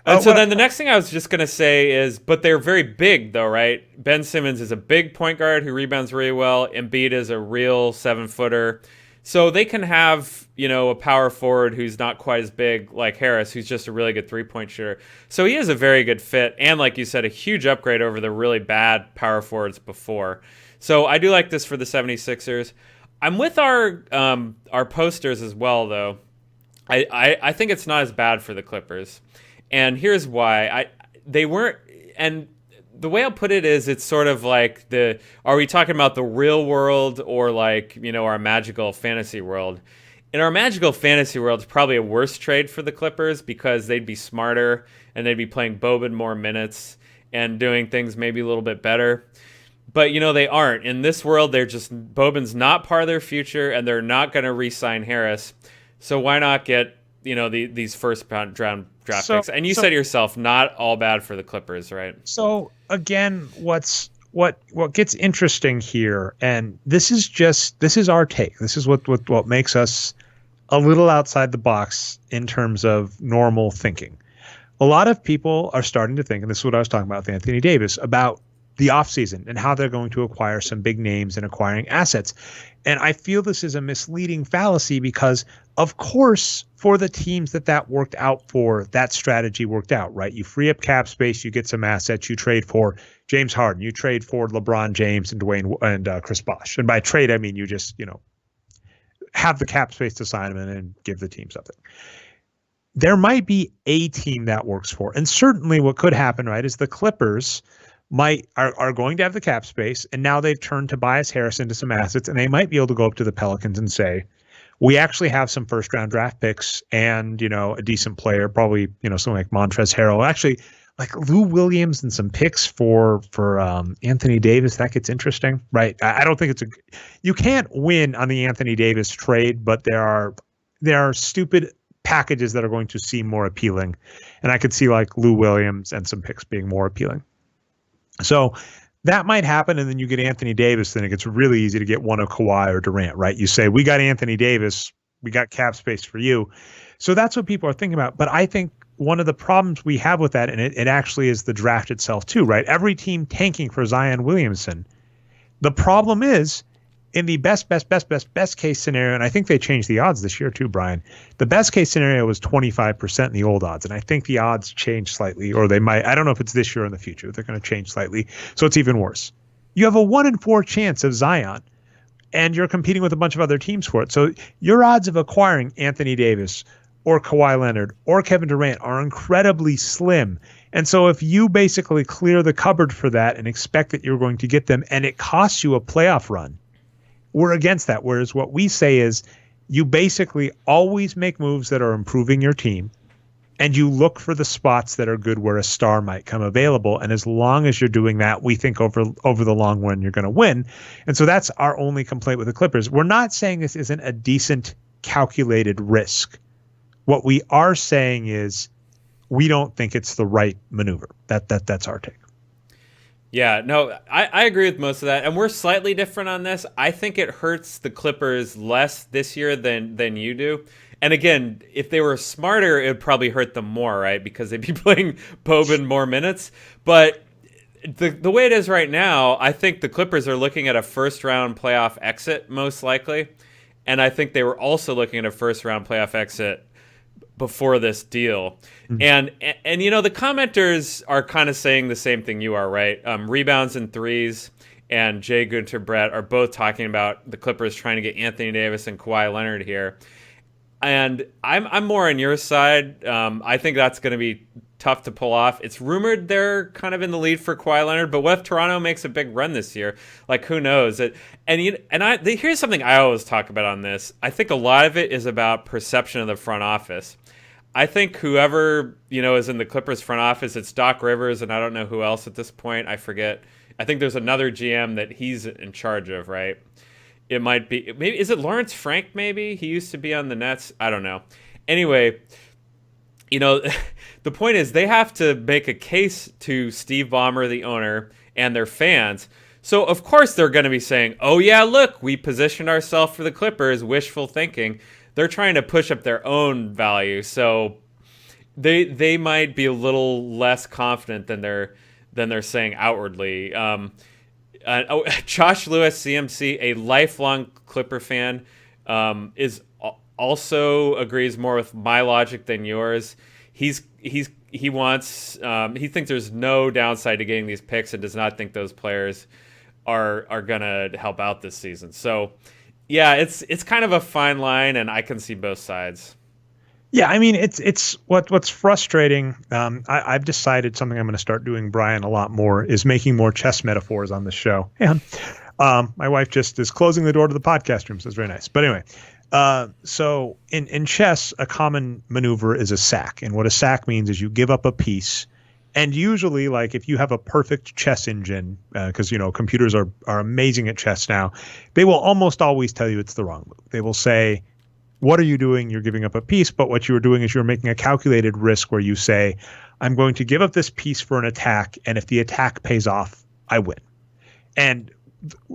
And so then the next thing I was just going to say is, but they're very big though, right? Ben Simmons is a big point guard who rebounds really well. Embiid is a real 7-footer. So they can have, a power forward who's not quite as big like Harris, who's just a really good three-point shooter. So he is a very good fit. And like you said, a huge upgrade over the really bad power forwards before. So I do like this for the 76ers. I'm with our posters as well, though. I think it's not as bad for the Clippers. And here's why. They weren't, and the way I'll put it is, it's sort of like are we talking about the real world or like, our magical fantasy world? In our magical fantasy world, it's probably a worse trade for the Clippers because they'd be smarter and they'd be playing Boban more minutes and doing things maybe a little bit better. But, they aren't. In this world, Boban's not part of their future and they're not going to re-sign Harris. So why not get, these first round draft picks? And you said yourself, not all bad for the Clippers, right? So again, what gets interesting here, and this is our take. This is what makes us a little outside the box in terms of normal thinking. A lot of people are starting to think, and this is what I was talking about with Anthony Davis, about the offseason and how they're going to acquire some big names and acquiring assets. And I feel this is a misleading fallacy because, of course, for the teams that worked out for, that strategy worked out, right? You free up cap space, you get some assets, you trade for James Harden, you trade for LeBron James and Dwayne and Chris Bosh. And by trade, I mean you just, have the cap space to sign them and give the team something. There might be a team that works for, and certainly what could happen, right, is the Clippers are going to have the cap space, and now they've turned Tobias Harris into some assets, and they might be able to go up to the Pelicans and say, we actually have some first round draft picks and, a decent player, probably, something like Montrezl Harrell, actually like Lou Williams and some picks for Anthony Davis. That gets interesting, right? I don't think you can't win on the Anthony Davis trade, but there are stupid packages that are going to seem more appealing. And I could see like Lou Williams and some picks being more appealing. So that might happen, and then you get Anthony Davis, then it gets really easy to get one of Kawhi or Durant, right? You say, we got Anthony Davis, we got cap space for you. So that's what people are thinking about. But I think one of the problems we have with that, and it actually is the draft itself too, right? Every team tanking for Zion Williamson. The problem is, in the best case scenario, and I think they changed the odds this year too, Brian. The best case scenario was 25% in the old odds, and I think the odds changed slightly, or they might. I don't know if it's this year or in the future. They're going to change slightly, so it's even worse. You have a 1 in 4 chance of Zion, and you're competing with a bunch of other teams for it. So your odds of acquiring Anthony Davis or Kawhi Leonard or Kevin Durant are incredibly slim. And so if you basically clear the cupboard for that and expect that you're going to get them, and it costs you a playoff run, we're against that. Whereas what we say is you basically always make moves that are improving your team, and you look for the spots that are good where a star might come available. And as long as you're doing that, we think over the long run, you're going to win. And so that's our only complaint with the Clippers. We're not saying this isn't a decent calculated risk. What we are saying is we don't think it's the right maneuver. That's our take. Yeah, no, I agree with most of that. And we're slightly different on this. I think it hurts the Clippers less this year than you do. And again, if they were smarter, it would probably hurt them more, right? Because they'd be playing Boban more minutes. But the way it is right now, I think the Clippers are looking at a first-round playoff exit, most likely. And I think they were also looking at a first-round playoff exit before this deal. Mm-hmm. And the commenters are kind of saying the same thing you are, right? Rebounds and threes and Jay Gunter Brett are both talking about the Clippers trying to get Anthony Davis and Kawhi Leonard here. And I'm more on your side. I think that's going to be tough to pull off. It's rumored they're kind of in the lead for Kawhi Leonard, but what if Toronto makes a big run this year? Like, who knows? Here's something I always talk about on this. I think a lot of it is about perception of the front office. I think whoever, is in the Clippers front office, it's Doc Rivers, and I don't know who else at this point. I forget. I think there's another GM that he's in charge of, right? It might be, maybe, is it Lawrence Frank maybe? He used to be on the Nets. I don't know. Anyway, you know, the point is they have to make a case to Steve Ballmer, the owner, and their fans. So, of course, they're going to be saying, oh, yeah, look, we positioned ourselves for the Clippers, wishful thinking. They're trying to push up their own value. So they might be a little less confident than they're saying outwardly. Josh Lewis, CMC, a lifelong Clipper fan, is also agrees more with my logic than yours. He thinks there's no downside to getting these picks and does not think those players are gonna help out this season. So yeah, it's kind of a fine line, and I can see both sides. Yeah, I mean, it's what's frustrating. I've decided something I'm going to start doing, Brian, a lot more is making more chess metaphors on the show. And my wife just is closing the door to the podcast room, so it's very nice. But anyway, so in chess, a common maneuver is a sack, and what a sack means is you give up a piece. And usually, like if you have a perfect chess engine, because computers are amazing at chess now, they will almost always tell you it's the wrong move. They will say, what are you doing? You're giving up a piece, but what you're doing is you're making a calculated risk where you say, I'm going to give up this piece for an attack, and if the attack pays off, I win. And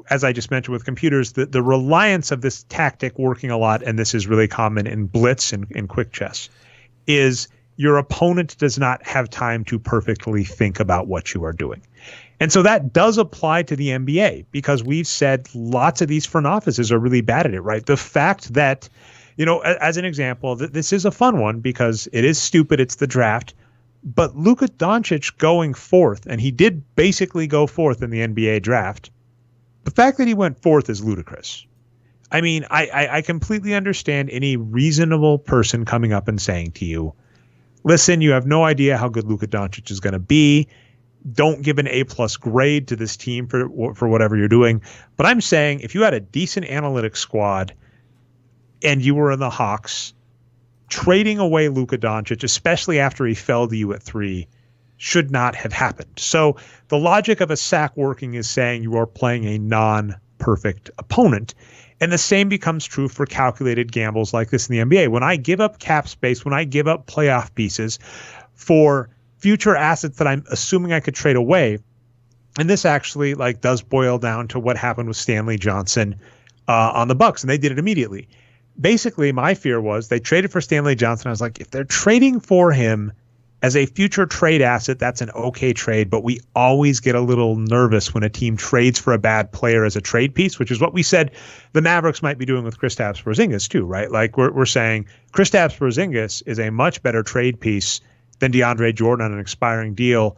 as I just mentioned with computers, the reliance of this tactic working a lot, and this is really common in blitz and in quick chess, is your opponent does not have time to perfectly think about what you are doing. And so that does apply to the NBA, because we've said lots of these front offices are really bad at it, right? The fact that, as an example, this is a fun one because it is stupid. It's the draft. But Luka Doncic going fourth, and he did basically go fourth in the NBA draft. The fact that he went fourth is ludicrous. I mean, I completely understand any reasonable person coming up and saying to you, listen, you have no idea how good Luka Doncic is going to be. Don't give an A+ grade to this team for whatever you're doing. But I'm saying if you had a decent analytics squad and you were in the Hawks, trading away Luka Doncic, especially after he fell to you at 3, should not have happened. So the logic of a sack working is saying you are playing a non-perfect opponent. And the same becomes true for calculated gambles like this in the NBA. When I give up cap space, when I give up playoff pieces for future assets that I'm assuming I could trade away, and this actually does boil down to what happened with Stanley Johnson on the Bucks, and they did it immediately. Basically, my fear was they traded for Stanley Johnson. I was like, if they're trading for him as a future trade asset, that's an okay trade, but we always get a little nervous when a team trades for a bad player as a trade piece, which is what we said the Mavericks might be doing with Kristaps Porzingis too, right? Like we're saying Kristaps Porzingis is a much better trade piece than DeAndre Jordan on an expiring deal.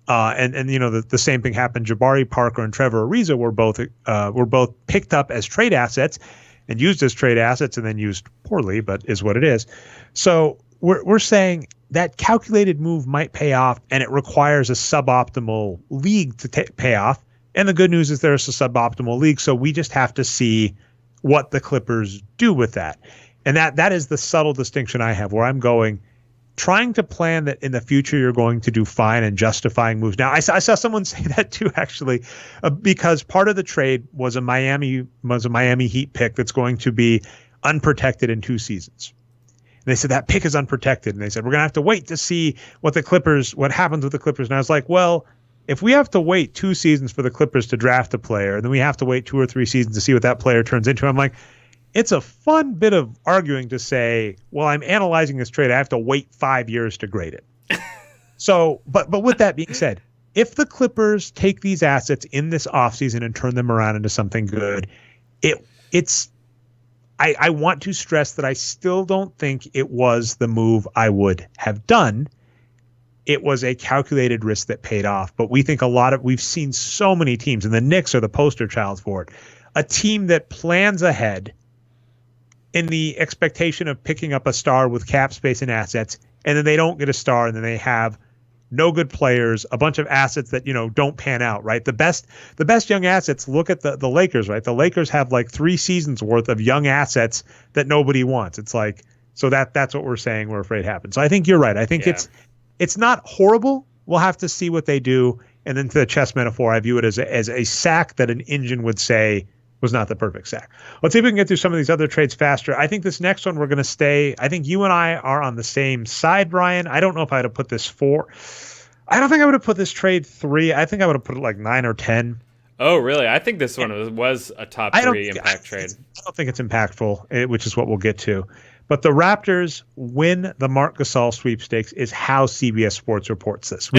And the same thing happened. Jabari Parker and Trevor Ariza were both picked up as trade assets and used as trade assets, and then used poorly, but is what it is. So we're saying that calculated move might pay off, and it requires a suboptimal league to pay off. And the good news is there's a suboptimal league, so we just have to see what the Clippers do with that. And that is the subtle distinction I have, where I'm trying to plan that in the future you're going to do fine and justifying moves. Now, I saw someone say that too, actually, because part of the trade was a Miami Heat pick that's going to be unprotected in 2 seasons. And they said that pick is unprotected, and they said we're going to have to wait to see what happens with the Clippers. And I was like, well, if we have to wait 2 seasons for the Clippers to draft a player, and then we have to wait 2 or 3 seasons to see what that player turns into, I'm like, it's a fun bit of arguing to say, well, I'm analyzing this trade, I have to wait 5 years to grade it. So, but with that being said, if the Clippers take these assets in this offseason and turn them around into something good, I want to stress that I still don't think it was the move I would have done. It was a calculated risk that paid off. But we think we've seen so many teams, and the Knicks are the poster child for it, a team that plans ahead in the expectation of picking up a star with cap space and assets, and then they don't get a star, and then they have no good players, a bunch of assets that don't pan out, right? The best young assets, look at the Lakers, right? The Lakers have 3 seasons worth of young assets that nobody wants. It's so that's what we're saying we're afraid happens. So I think you're right. I think it's not horrible. We'll have to see what they do. And then to the chess metaphor, I view it as a sack that an engine would say, was not the perfect sack. Let's see if we can get through some of these other trades faster. I think this next one we're going to stay. I think you and I are on the same side, Brian. I don't know if I would have put this 4. I don't think I would have put this trade 3. I think I would have put it like 9 or 10. Oh, really? I think this one was a top 3 impact trade. I don't think it's impactful, which is what we'll get to. But the Raptors win the Marc Gasol sweepstakes is how CBS Sports reports this.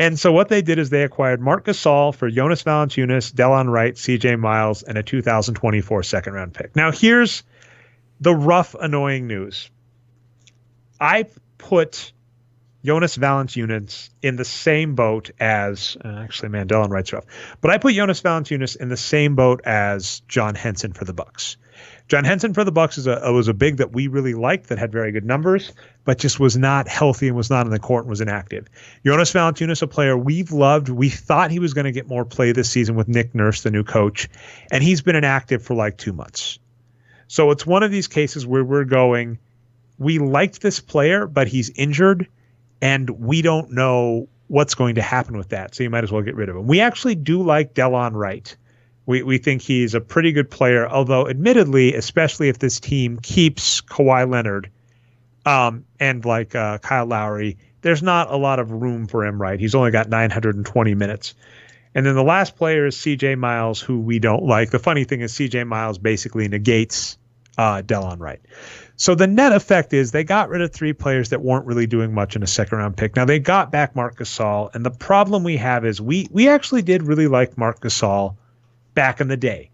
And so what they did is they acquired Marc Gasol for Jonas Valanciunas, Delon Wright, CJ Miles, and a 2024 second-round pick. Now, here's the rough, annoying news. I put Jonas Valanciunas in the same boat as Delon Wright's rough. But I put Jonas Valanciunas in the same boat as John Henson for the Bucks. John Henson for the Bucks was a big that we really liked that had very good numbers, but just was not healthy and was not on the court and was inactive. Jonas Valanciunas, a player we've loved. We thought he was going to get more play this season with Nick Nurse, the new coach, and he's been inactive for like 2 months. So it's one of these cases where we're going, we liked this player, but he's injured, and we don't know what's going to happen with that, so you might as well get rid of him. We actually do like Delon Wright. We think he's a pretty good player, although admittedly, especially if this team keeps Kawhi Leonard and like Kyle Lowry, there's not a lot of room for him, right? He's only got 920 minutes. And then the last player is CJ Miles, who we don't like. The funny thing is CJ Miles basically negates Delon Wright. So the net effect is they got rid of 3 players that weren't really doing much in a second-round pick. Now, they got back Marc Gasol, and the problem we have is we actually did really like Marc Gasol back in the day.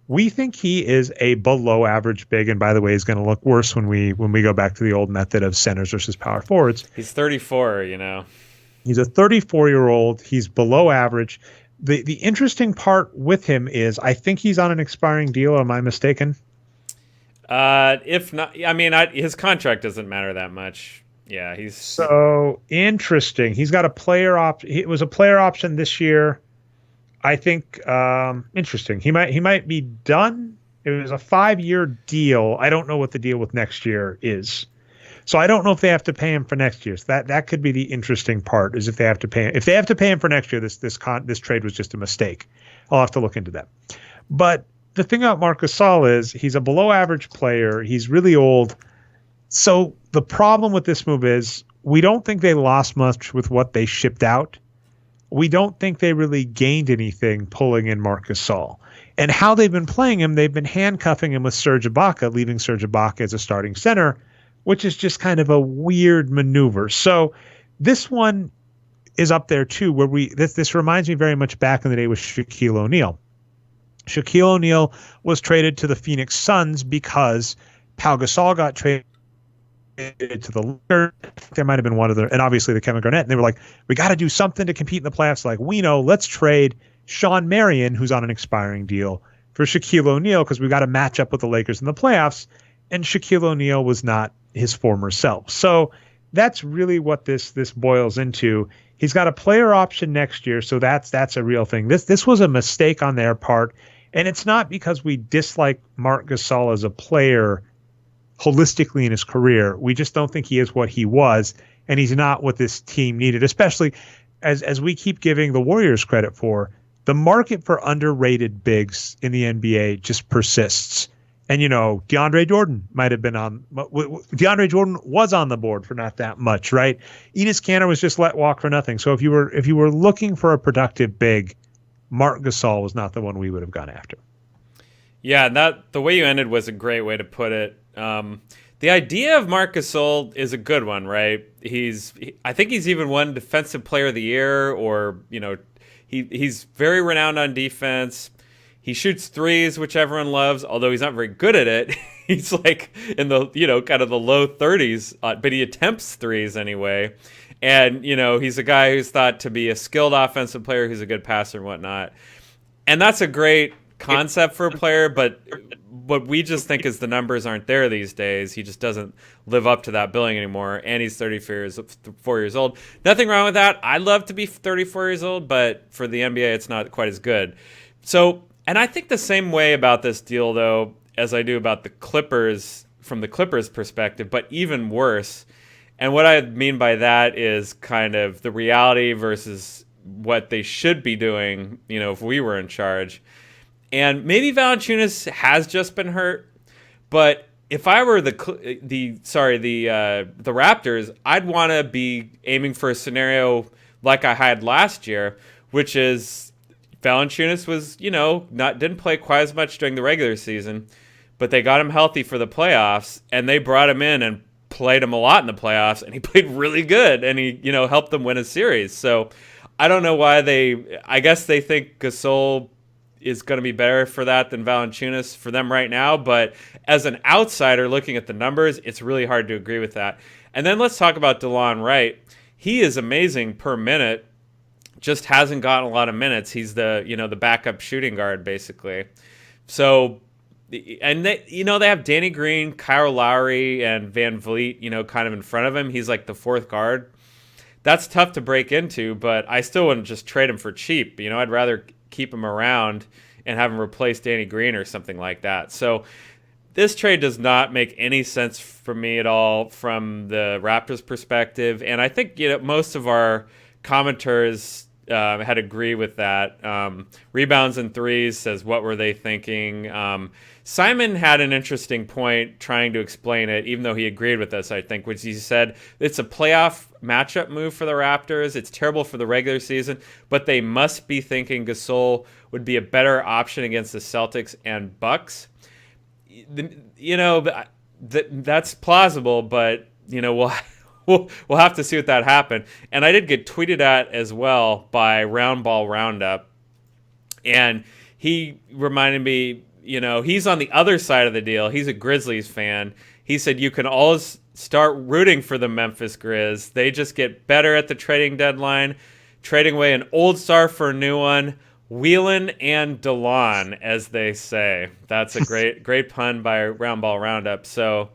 We think he is a below average big, and by the way, he's going to look worse when we go back to the old method of centers versus power forwards. He's 34, He's a 34-year-old. He's below average. The interesting part with him is I think he's on an expiring deal. Am I mistaken? If not, his contract doesn't matter that much. Yeah, he's so interesting. He's got a player option. It was a player option this year. I think interesting. He might be done. It was a 5-year deal. I don't know what the deal with next year is. So I don't know if they have to pay him for next year. So that could be the interesting part, is if they have to pay him. If they have to pay him for next year, this trade was just a mistake. I'll have to look into that. But the thing about Marc Gasol is he's a below average player. He's really old. So the problem with this move is we don't think they lost much with what they shipped out. We don't think they really gained anything pulling in Marc Gasol. And how they've been playing him, they've been handcuffing him with Serge Ibaka, leaving Serge Ibaka as a starting center, which is just kind of a weird maneuver. So this one is up there too, where this reminds me very much back in the day with Shaquille O'Neal. Shaquille O'Neal was traded to the Phoenix Suns because Pau Gasol got traded to the Lakers. There might have been one other, and obviously the Kevin Garnett. And they were like, we got to do something to compete in the playoffs. Like, we know, let's trade Sean Marion, who's on an expiring deal, for Shaquille O'Neal because we got to match up with the Lakers in the playoffs. And Shaquille O'Neal was not his former self. So that's really what this boils into. He's got a player option next year, so that's a real thing. This was a mistake on their part, and it's not because we dislike Marc Gasol as a player holistically in his career. We just don't think he is what he was, and he's not what this team needed, especially as we keep giving the Warriors credit for. The market for underrated bigs in the NBA just persists. And, DeAndre Jordan might have been on. DeAndre Jordan was on the board for not that much, right? Enes Kanter was just let walk for nothing. So if you were looking for a productive big, Marc Gasol was not the one we would have gone after. Yeah, the way you ended was a great way to put it. The idea of Marc Gasol is a good one, right? I think he's even won Defensive Player of the Year, or he's very renowned on defense. He shoots threes, which everyone loves, although he's not very good at it. He's like in the kind of the low 30s, but he attempts threes anyway. And he's a guy who's thought to be a skilled offensive player who's a good passer and whatnot. And that's a great concept for a player, but what we just think is the numbers aren't there these days. He just doesn't live up to that billing anymore, and he's 34 years old. Nothing wrong with that. I'd love to be 34 years old, but for the NBA, it's not quite as good. So, and I think the same way about this deal, though, as I do about the Clippers from the Clippers' perspective, but even worse. And what I mean by that is kind of the reality versus what they should be doing, if we were in charge. And maybe Valanciunas has just been hurt, but if I were the Raptors, I'd want to be aiming for a scenario like I had last year, which is Valanciunas was, didn't play quite as much during the regular season, but they got him healthy for the playoffs, and they brought him in and played him a lot in the playoffs, and he played really good, and he, helped them win a series. So I don't know why I guess they think Gasol is going to be better for that than Valanciunas for them right now, but as an outsider looking at the numbers, it's really hard to agree with that. And then let's talk about DeLon Wright. He is amazing per minute, just hasn't gotten a lot of minutes. He's the backup shooting guard basically. So, and they have Danny Green, Kyle Lowry, and Van Vliet, kind of in front of him. He's like the fourth guard. That's tough to break into, but I still wouldn't just trade him for cheap. I'd rather keep him around and have him replace Danny Green or something like that. So this trade does not make any sense for me at all from the Raptors perspective. And I think, most of our commenters had agreed with that. Rebounds and threes says, what were they thinking? Simon had an interesting point trying to explain it, even though he agreed with us, I think, which he said it's a playoff matchup move for the Raptors. It's terrible for the regular season, but they must be thinking Gasol would be a better option against the Celtics and Bucks. That's plausible, but, we'll have to see what that happen. And I did get tweeted at as well by Roundball Roundup, and he reminded me, he's on the other side of the deal. He's a Grizzlies fan. He said you can always start rooting for the Memphis Grizz. They just get better at the trading deadline, trading away an old star for a new one, wheelin' and DeLon, as they say. That's a great pun by Roundball Roundup. So,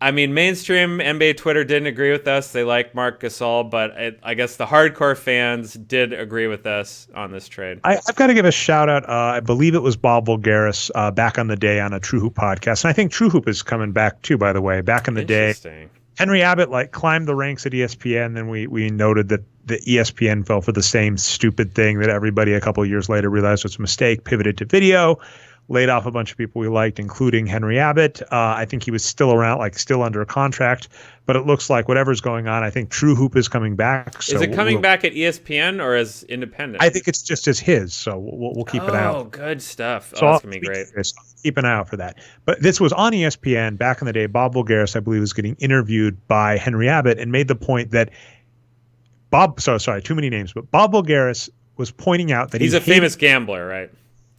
I mean, mainstream NBA Twitter didn't agree with us. They like Marc Gasol, but I guess the hardcore fans did agree with us on this trade. I've got to give a shout out. I believe it was Bob Bulgaris back on the day on a True Hoop podcast. And I think True Hoop is coming back too, by the way. Back in the day, Henry Abbott climbed the ranks at ESPN. Then we noted that the ESPN fell for the same stupid thing that everybody a couple of years later realized was a mistake, pivoted to video, laid off a bunch of people we liked, including Henry Abbott. I think he was still around, still under a contract, but it looks like whatever's going on, I think True Hoop is coming back. So is it coming back at ESPN or as independent? I think it's just as his, so we'll keep an eye out. Oh, good stuff. So that's going to be great. Keep an eye out for that. But this was on ESPN back in the day. Bob Bulgaris, I believe, was getting interviewed by Henry Abbott and made the point that too many names, but Bob Bulgaris was pointing out that he's a famous gambler, right?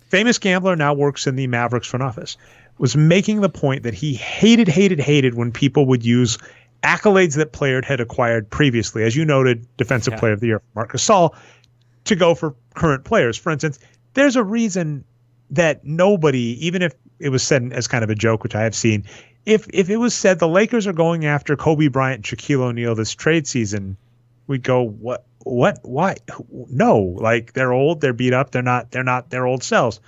Famous gambler, now works in the Mavericks front office, was making the point that he hated when people would use accolades that player had acquired previously. As you noted, Defensive Player of the Year, Marc Gasol, to go for current players. For instance, there's a reason that nobody, even if it was said as kind of a joke, which I have seen, if it was said the Lakers are going after Kobe Bryant and Shaquille O'Neal this trade season, we'd go, what, why? No, they're old, they're beat up, they're not their old selves.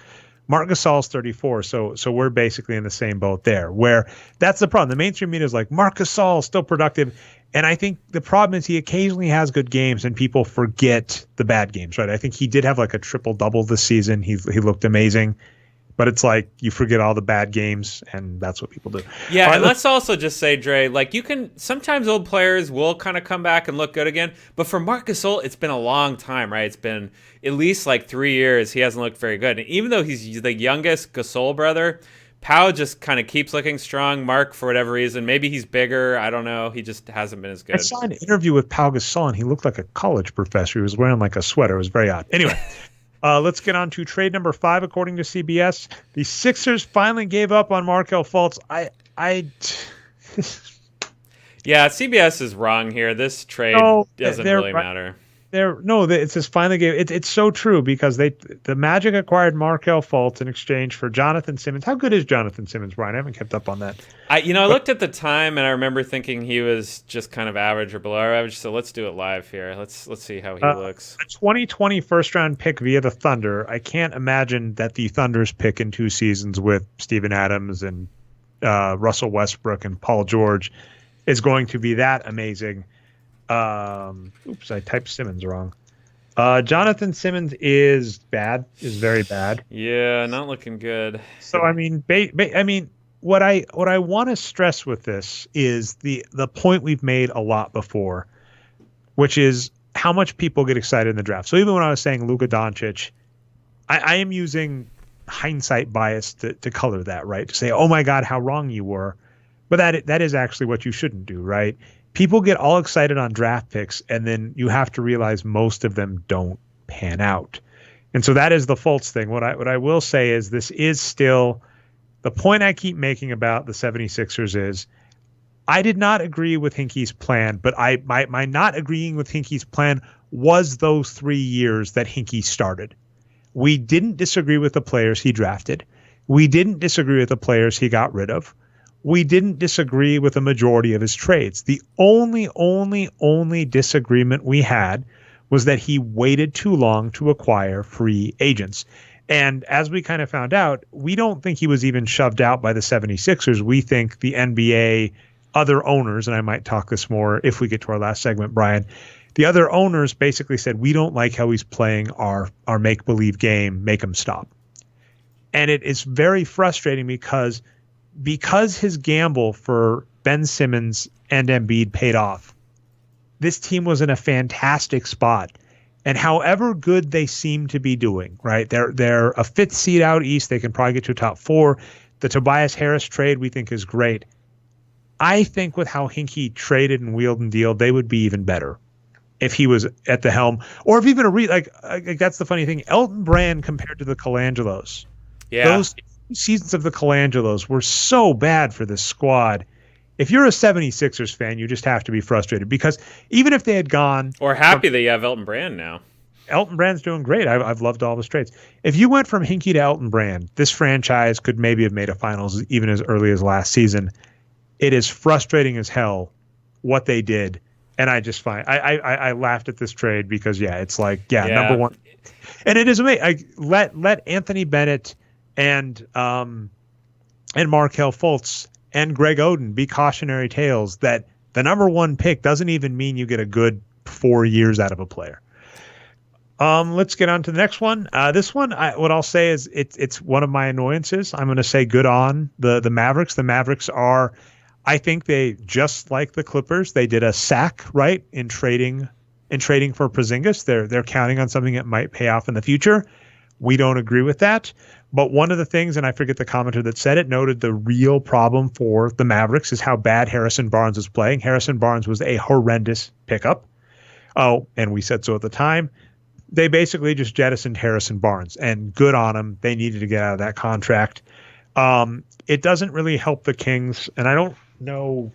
Marc Gasol's 34, so we're basically in the same boat there, where that's the problem. The mainstream media is like, Marc Gasol is still productive, and I think the problem is he occasionally has good games and people forget the bad games, right? I think he did have a triple-double this season. He looked amazing. But it's you forget all the bad games, and that's what people do. Yeah, and let's also just say, Dre, you can sometimes old players will kind of come back and look good again. But for Marc Gasol, it's been a long time, right? It's been at least 3 years. He hasn't looked very good. And even though he's the youngest Gasol brother, Pau just kind of keeps looking strong. Mark, for whatever reason, maybe he's bigger. I don't know. He just hasn't been as good. I saw an interview with Pau Gasol, and he looked like a college professor. He was wearing a sweater. It was very odd. Anyway. Let's get on to trade number 5, according to CBS. The Sixers finally gave up on Markelle Fultz. Yeah, CBS is wrong here. This trade doesn't really matter. It says finally gave. It's so true because the Magic acquired Markelle Fultz in exchange for Jonathan Simmons. How good is Jonathan Simmons, Brian? I haven't kept up on that. I looked at the time and I remember thinking he was just kind of average or below average. So let's do it live here. Let's see how he looks. A 2020 first-round pick via the Thunder. I can't imagine that the Thunder's pick in 2 seasons with Steven Adams and Russell Westbrook and Paul George is going to be that amazing. Oops, I typed Simmons wrong. Jonathan Simmons is bad, is very bad. Yeah, not looking good. So I mean, what I want to stress with this is the point we've made a lot before, which is how much people get excited in the draft. So even when I was saying Luka Doncic, I am using hindsight bias to color that, right? To say, oh my God, how wrong you were. But that is actually what you shouldn't do, right? People get all excited on draft picks, and then you have to realize most of them don't pan out. And so that is the Fultz thing. What I will say is this is still the point I keep making about the 76ers is I did not agree with Hinkie's plan, but my not agreeing with Hinkie's plan was those 3 years that Hinkie started. We didn't disagree with the players he drafted. We didn't disagree with the players he got rid of. We didn't disagree with the majority of his trades. The only disagreement we had was that he waited too long to acquire free agents. And as we kind of found out, we don't think he was even shoved out by the 76ers. We think the NBA, other owners, and I might talk this more if we get to our last segment, Brian, the other owners basically said, we don't like how he's playing our make-believe game, make him stop. And it is very frustrating because his gamble for Ben Simmons and Embiid paid off, this team was in a fantastic spot. And however good they seem to be doing, right? They're a 5th seed out east. They can probably get to a top 4. The Tobias Harris trade we think is great. I think with how Hinkie traded and wheeled and dealed, they would be even better if he was at the helm. Or if even like that's the funny thing. Elton Brand compared to the Colangelos. Yeah. Those seasons of the Colangelos were so bad for this squad. If you're a 76ers fan, you just have to be frustrated because even if they had gone... Or happy that you have Elton Brand now. Elton Brand's doing great. I've loved all of his trades. If you went from Hinkie to Elton Brand, this franchise could maybe have made a finals even as early as last season. It is frustrating as hell what they did. And I just find... I laughed at this trade because, it's like, number one. And it is amazing. Let Anthony Bennett and Markelle Fultz and Greg Oden be cautionary tales that the number one pick doesn't even mean you get a good 4 years out of a player. Let's get on to the next one. This one, what I'll say is it's one of my annoyances. I'm going to say good on the Mavericks. The Mavericks are, I think they, just like the Clippers, they did a sack, right, in trading for Porzingis. They're counting on something that might pay off in the future. We don't agree with that. But one of the things, and I forget the commenter that said it, noted the real problem for the Mavericks is how bad Harrison Barnes was playing. Harrison Barnes was a horrendous pickup. Oh, and we said so at the time. They basically just jettisoned Harrison Barnes, and good on them. They needed to get out of that contract. It doesn't really help the Kings, and I don't know.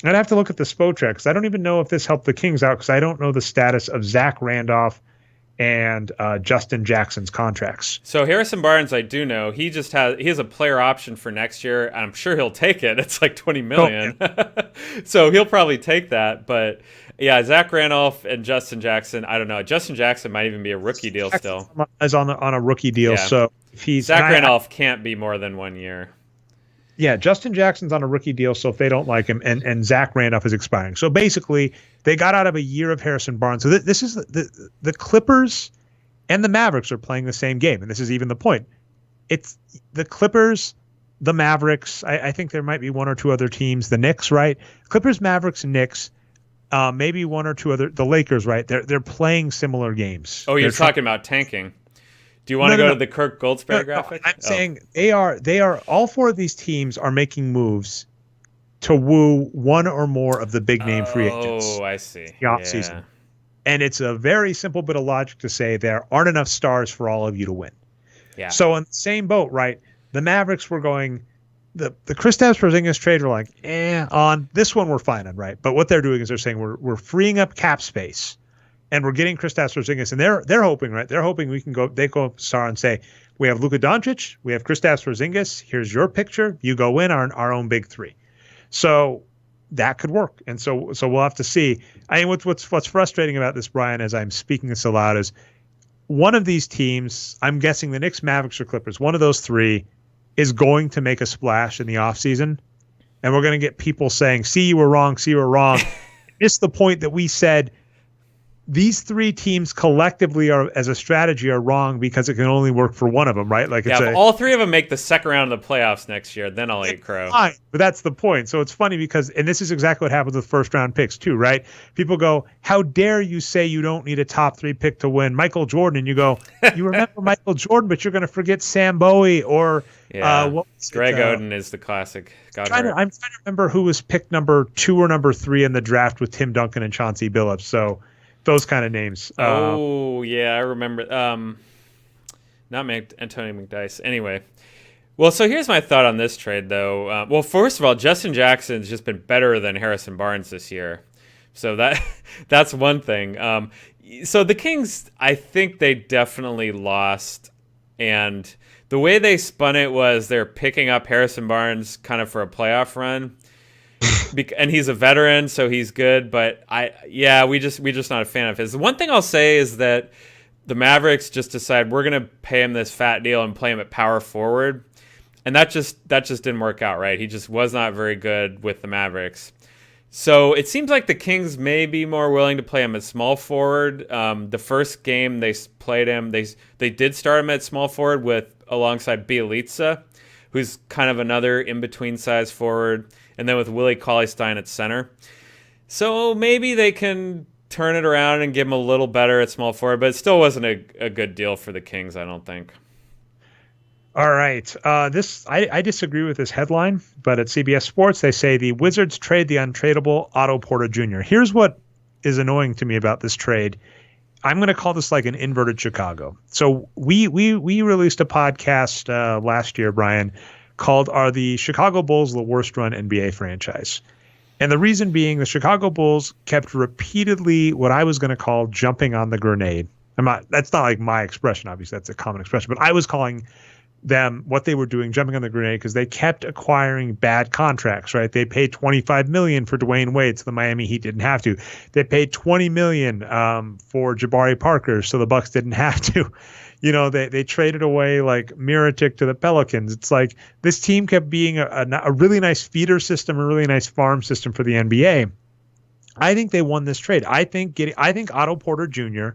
I'd have to look at the Spotrac because I don't even know if this helped the Kings out because I don't know the status of Zach Randolph and Justin Jackson's contracts. So Harrison Barnes, I do know, he has a player option for next year, and I'm sure he'll take it. It's like $20 million. So he'll probably take that. But yeah, Zach Randolph and Justin Jackson, I don't know. Justin Jackson might even be a rookie deal still. Is on a rookie deal. Yeah. So if Zach Randolph can't be more than 1 year. Yeah, Justin Jackson's on a rookie deal, so if they don't like him, and Zach Randolph is expiring. So basically, they got out of a year of Harrison Barnes. So this is the Clippers and the Mavericks are playing the same game, and this is even the point. It's the Clippers, the Mavericks. I think there might be one or two other teams. The Knicks, right? Clippers, Mavericks, Knicks. Maybe one or two other. The Lakers, right? They're playing similar games. Oh, you're talking about tanking. Do you want to go to the Kirk Goldsberry graphic? I'm saying they are all 4 of these teams are making moves to woo one or more of the big name free agents. Oh, I see. The offseason. And it's a very simple bit of logic to say there aren't enough stars for all of you to win. Yeah. So in the same boat, right? The Mavericks were going the Kristaps Porzingis trade were like, on this one we're fine on, right? But what they're doing is they're saying we're freeing up cap space. And we're getting Kristaps Porzingis, and they're hoping, right? They're hoping we can go. They go up Star and say, we have Luka Doncic, we have Kristaps Porzingis. Here's your picture. You go in our own big 3. So that could work. And so we'll have to see. I mean, what's frustrating about this, Brian, as I'm speaking this aloud, is one of these teams. I'm guessing the Knicks, Mavericks, or Clippers. One of those 3 is going to make a splash in the offseason, and we're going to get people saying, "See, you were wrong. See, you were wrong." It's the point that we said. these three teams collectively are, as a strategy, are wrong because it can only work for one of them, right? Like, if all three of them make the second round of the playoffs next year, then I'll eat crow. Fine, but that's the point. So it's funny because, and this is exactly what happens with first round picks too, right? People go, "How dare you say you don't need a top 3 pick to win Michael Jordan?" And you go, "You remember Michael Jordan, but you're going to forget Sam Bowie or Greg Oden is the classic. I'm trying to remember who was picked number 2 or number 3 in the draft with Tim Duncan and Chauncey Billups." So those kind of names. I remember. Not Antonio McDyess. Anyway, well, so here's my thought on this trade, though. Well, first of all, Justin Jackson's just been better than Harrison Barnes this year, so that's one thing. So the Kings, I think they definitely lost, and the way they spun it was they're picking up Harrison Barnes kind of for a playoff run. And he's a veteran, so he's good. But we just not a fan of his. The one thing I'll say is that the Mavericks just decided we're gonna pay him this fat deal and play him at power forward, and that just didn't work out right. He just was not very good with the Mavericks. So it seems like the Kings may be more willing to play him at small forward. The first game they played him, they did start him at small forward alongside Bielitsa, who's kind of another in-between size forward, and then with Willie Cauley-Stein at center. So maybe they can turn it around and give him a little better at small forward, but it still wasn't a good deal for the Kings, I don't think. All right. I disagree with this headline, but at CBS Sports, they say the Wizards trade the untradeable Otto Porter Jr. Here's what is annoying to me about this trade. I'm going to call this like an inverted Chicago. So we released a podcast last year, Brian, called "Are the Chicago Bulls the worst run NBA franchise?" And the reason being, the Chicago Bulls kept repeatedly what I was going to call jumping on the grenade. That's not like my expression, obviously that's a common expression, but I was calling them what they were doing, jumping on the grenade, because they kept acquiring bad contracts, right? They paid $25 million for Dwayne Wade, so the Miami Heat didn't have to. They paid $20 million for Jabari Parker, so the Bucks didn't have to. They traded away like Mirotic to the Pelicans. It's like this team kept being a really nice feeder system, a really nice farm system for the NBA. I think they won this trade. I think Otto Porter Jr.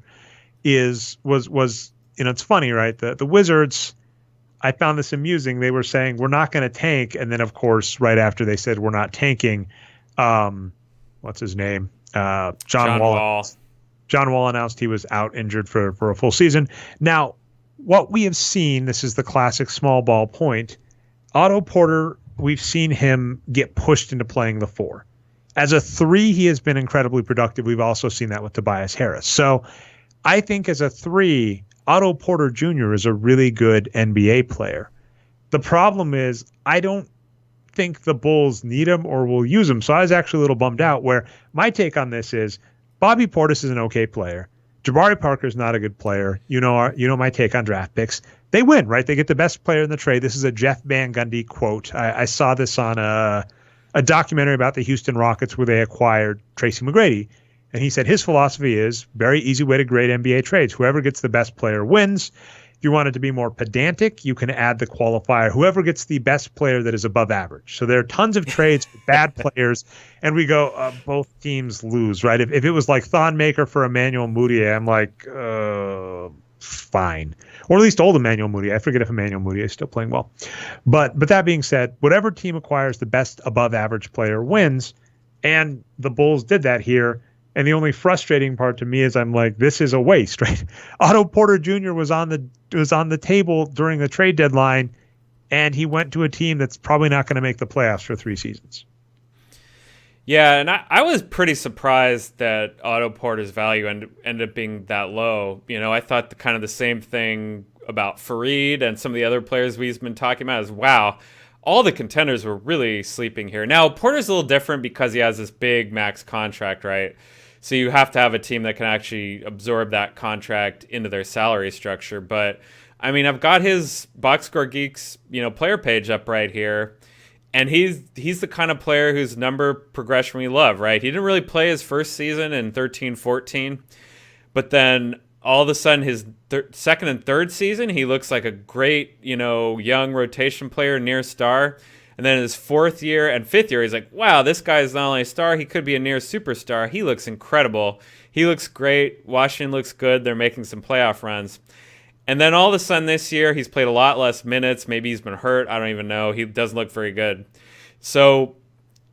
was it's funny, right? The Wizards, I found this amusing. They were saying we're not going to tank, and then of course right after they said we're not tanking, what's his name? John Wall. John Wall announced he was out injured for a full season. Now, what we have seen, this is the classic small ball point, Otto Porter, we've seen him get pushed into playing the 4. As a 3, he has been incredibly productive. We've also seen that with Tobias Harris. So I think as a 3, Otto Porter Jr. is a really good NBA player. The problem is I don't think the Bulls need him or will use him. So I was actually a little bummed out, where my take on this is Bobby Portis is an okay player. Jabari Parker is not a good player. You know my take on draft picks. They win, right? They get the best player in the trade. This is a Jeff Van Gundy quote. I saw this on a documentary about the Houston Rockets where they acquired Tracy McGrady. And he said his philosophy is very easy way to grade NBA trades. Whoever gets the best player wins. If you want it to be more pedantic, you can add the qualifier, whoever gets the best player that is above average. So there are tons of trades with bad players, and we go, both teams lose, right? If it was like Thonmaker for Emmanuel Mudiay, I'm like, fine. Or at least old Emmanuel Mudiay. I forget if Emmanuel Mudiay is still playing well. But that being said, whatever team acquires the best above average player wins, and the Bulls did that here. And the only frustrating part to me is I'm like, this is a waste, right? Otto Porter Jr. was on the table during the trade deadline, and he went to a team that's probably not going to make the playoffs for 3 seasons. Yeah, and I was pretty surprised that Otto Porter's value ended up being that low. I thought the same thing about Fareed and some of the other players we've been talking about is, wow, all the contenders were really sleeping here. Now, Porter's a little different because he has this big max contract, right? So you have to have a team that can actually absorb that contract into their salary structure. But, I've got his Boxscore Geeks, player page up right here. And he's the kind of player whose number progression we love, right? He didn't really play his first season in 13-14. But then all of a sudden his second and third season, he looks like a great, young rotation player, near star. And then in his 4th year and 5th year, he's like, wow, this guy's not only a star, he could be a near superstar. He looks incredible. He looks great. Washington looks good. They're making some playoff runs. And then all of a sudden this year, he's played a lot less minutes. Maybe he's been hurt. I don't even know. He doesn't look very good. So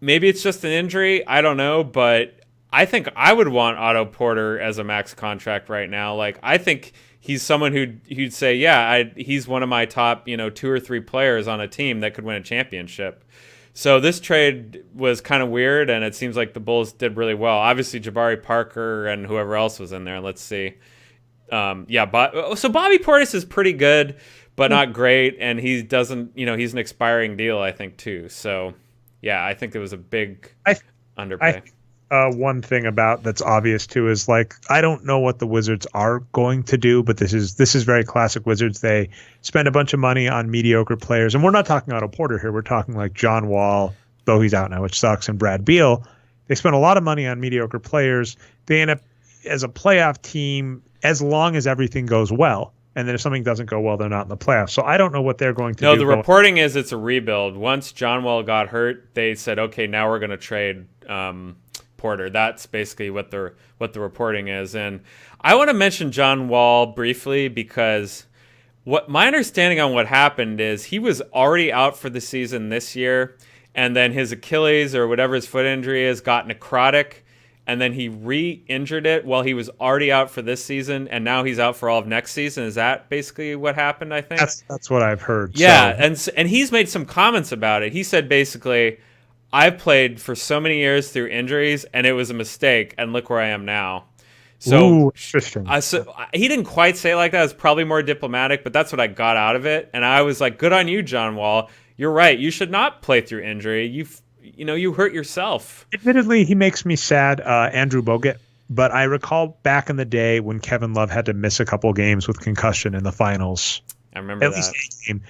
maybe it's just an injury. I don't know. But I think I would want Otto Porter as a max contract right now. Like, I think he's someone who'd say, yeah, he's one of my top, 2 or 3 players on a team that could win a championship. So this trade was kind of weird, and it seems like the Bulls did really well. Obviously, Jabari Parker and whoever else was in there. Let's see. So Bobby Portis is pretty good, but not great, and he doesn't, he's an expiring deal, I think, too. So, yeah, I think it was a big underpay. One thing about that's obvious too is like I don't know what the Wizards are going to do, but this is very classic Wizards. They spend a bunch of money on mediocre players, and we're not talking Otto Porter here. We're talking like John Wall, though he's out now, which sucks, and Brad Beal. They spend a lot of money on mediocre players. They end up as a playoff team as long as everything goes well. And then if something doesn't go well, they're not in the playoffs. So I don't know what they're going to do. No, the reporting is it's a rebuild. Once John Wall got hurt, they said, okay, now we're going to trade Porter. That's basically what the reporting is. And I want to mention John Wall briefly because what my understanding on what happened is he was already out for the season this year, and then his Achilles or whatever his foot injury is got necrotic, and then he re-injured it while he was already out for this season, and now he's out for all of next season. Is that basically what happened, I think? That's what I've heard. Yeah, so. and he's made some comments about it. He said basically, I've played for so many years through injuries, and it was a mistake, and look where I am now. So, ooh, interesting. So he didn't quite say it like that. It was probably more diplomatic, but that's what I got out of it. And I was like, good on you, John Wall. You're right. You should not play through injury. You hurt yourself. Admittedly, he makes me sad, Andrew Bogut. But I recall back in the day when Kevin Love had to miss a couple games with concussion in the finals. I remember that. At least a game.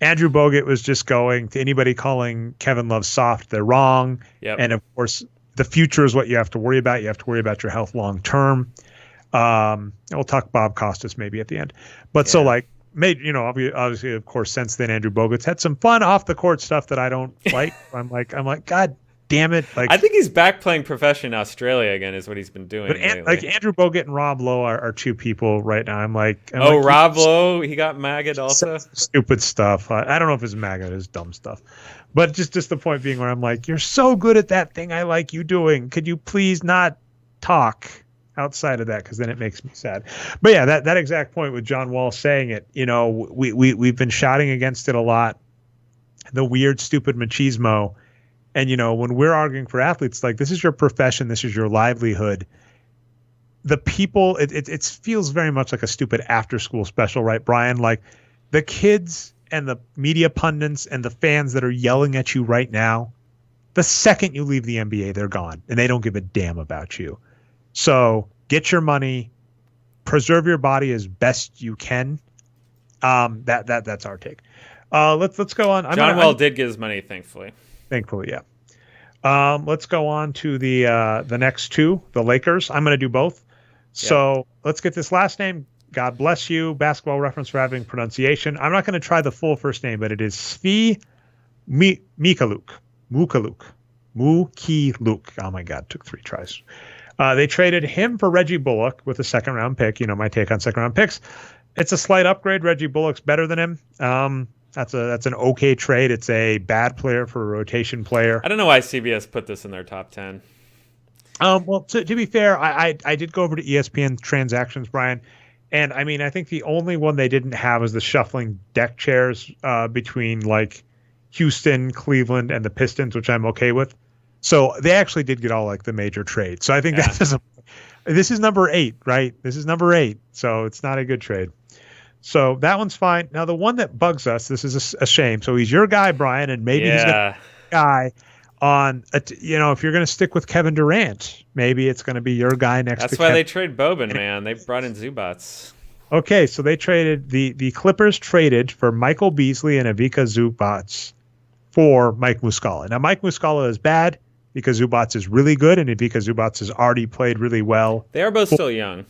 Andrew Bogut was just going to anybody calling Kevin Love soft, they're wrong. Yep. And of course, the future is what you have to worry about. You have to worry about your health long term. We'll talk Bob Costas maybe at the end. But so like, obviously, of course, since then, Andrew Bogut's had some fun off the court stuff that I don't like. I'm like, God damn it! Like, I think he's back playing profession in Australia again. Is what he's been doing. But like Andrew Bogut and Rob Lowe are 2 people right now. I'm like, Rob Lowe, he got maggot also. Stupid stuff. I don't know if it's maggot, it's dumb stuff. But just the point being where I'm like, you're so good at that thing I like you doing. Could you please not talk outside of that? Because then it makes me sad. But yeah, that exact point with John Wall saying it, we've been shouting against it a lot. The weird, stupid machismo. And, when we're arguing for athletes, like this is your profession, this is your livelihood. The people, it feels very much like a stupid after school special, right, Brian? Like the kids and the media pundits and the fans that are yelling at you right now, the second you leave the NBA, they're gone and they don't give a damn about you. So get your money, preserve your body as best you can. That's our take. Let's go on. John Wall did get his money, thankfully. Thankfully, yeah. Let's go on to the next 2, the Lakers. I'm going to do both. So let's get this last name. God bless you. Basketball Reference for having pronunciation. I'm not going to try the full first name, but it is Svi Mukhaluk. Oh my God, took 3 tries. They traded him for Reggie Bullock with a 2nd round pick. My take on 2nd round picks. It's a slight upgrade. Reggie Bullock's better than him. That's an okay trade. It's a bad player for a rotation player. I don't know why CBS put this in their top 10. Well, to be fair, I did go over to ESPN transactions, Brian, and I mean I think the only one they didn't have was the shuffling deck chairs between like Houston, Cleveland, and the Pistons, which I'm okay with. So they actually did get all like the major trades. So I think this is number 8, right? This is number 8. So it's not a good trade. So that one's fine. Now the one that bugs us, this is a shame. So he's your guy, Brian, and maybe he's the guy on, if you're going to stick with Kevin Durant, maybe it's going to be your guy next to That's why they trade Boban, man. They brought in Zubac. Okay, so they traded, the Clippers traded for Michael Beasley and Ivica Zubac for Mike Muscala. Now Mike Muscala is bad because Zubac is really good, and Ivica Zubac has already played really well. They are both still young.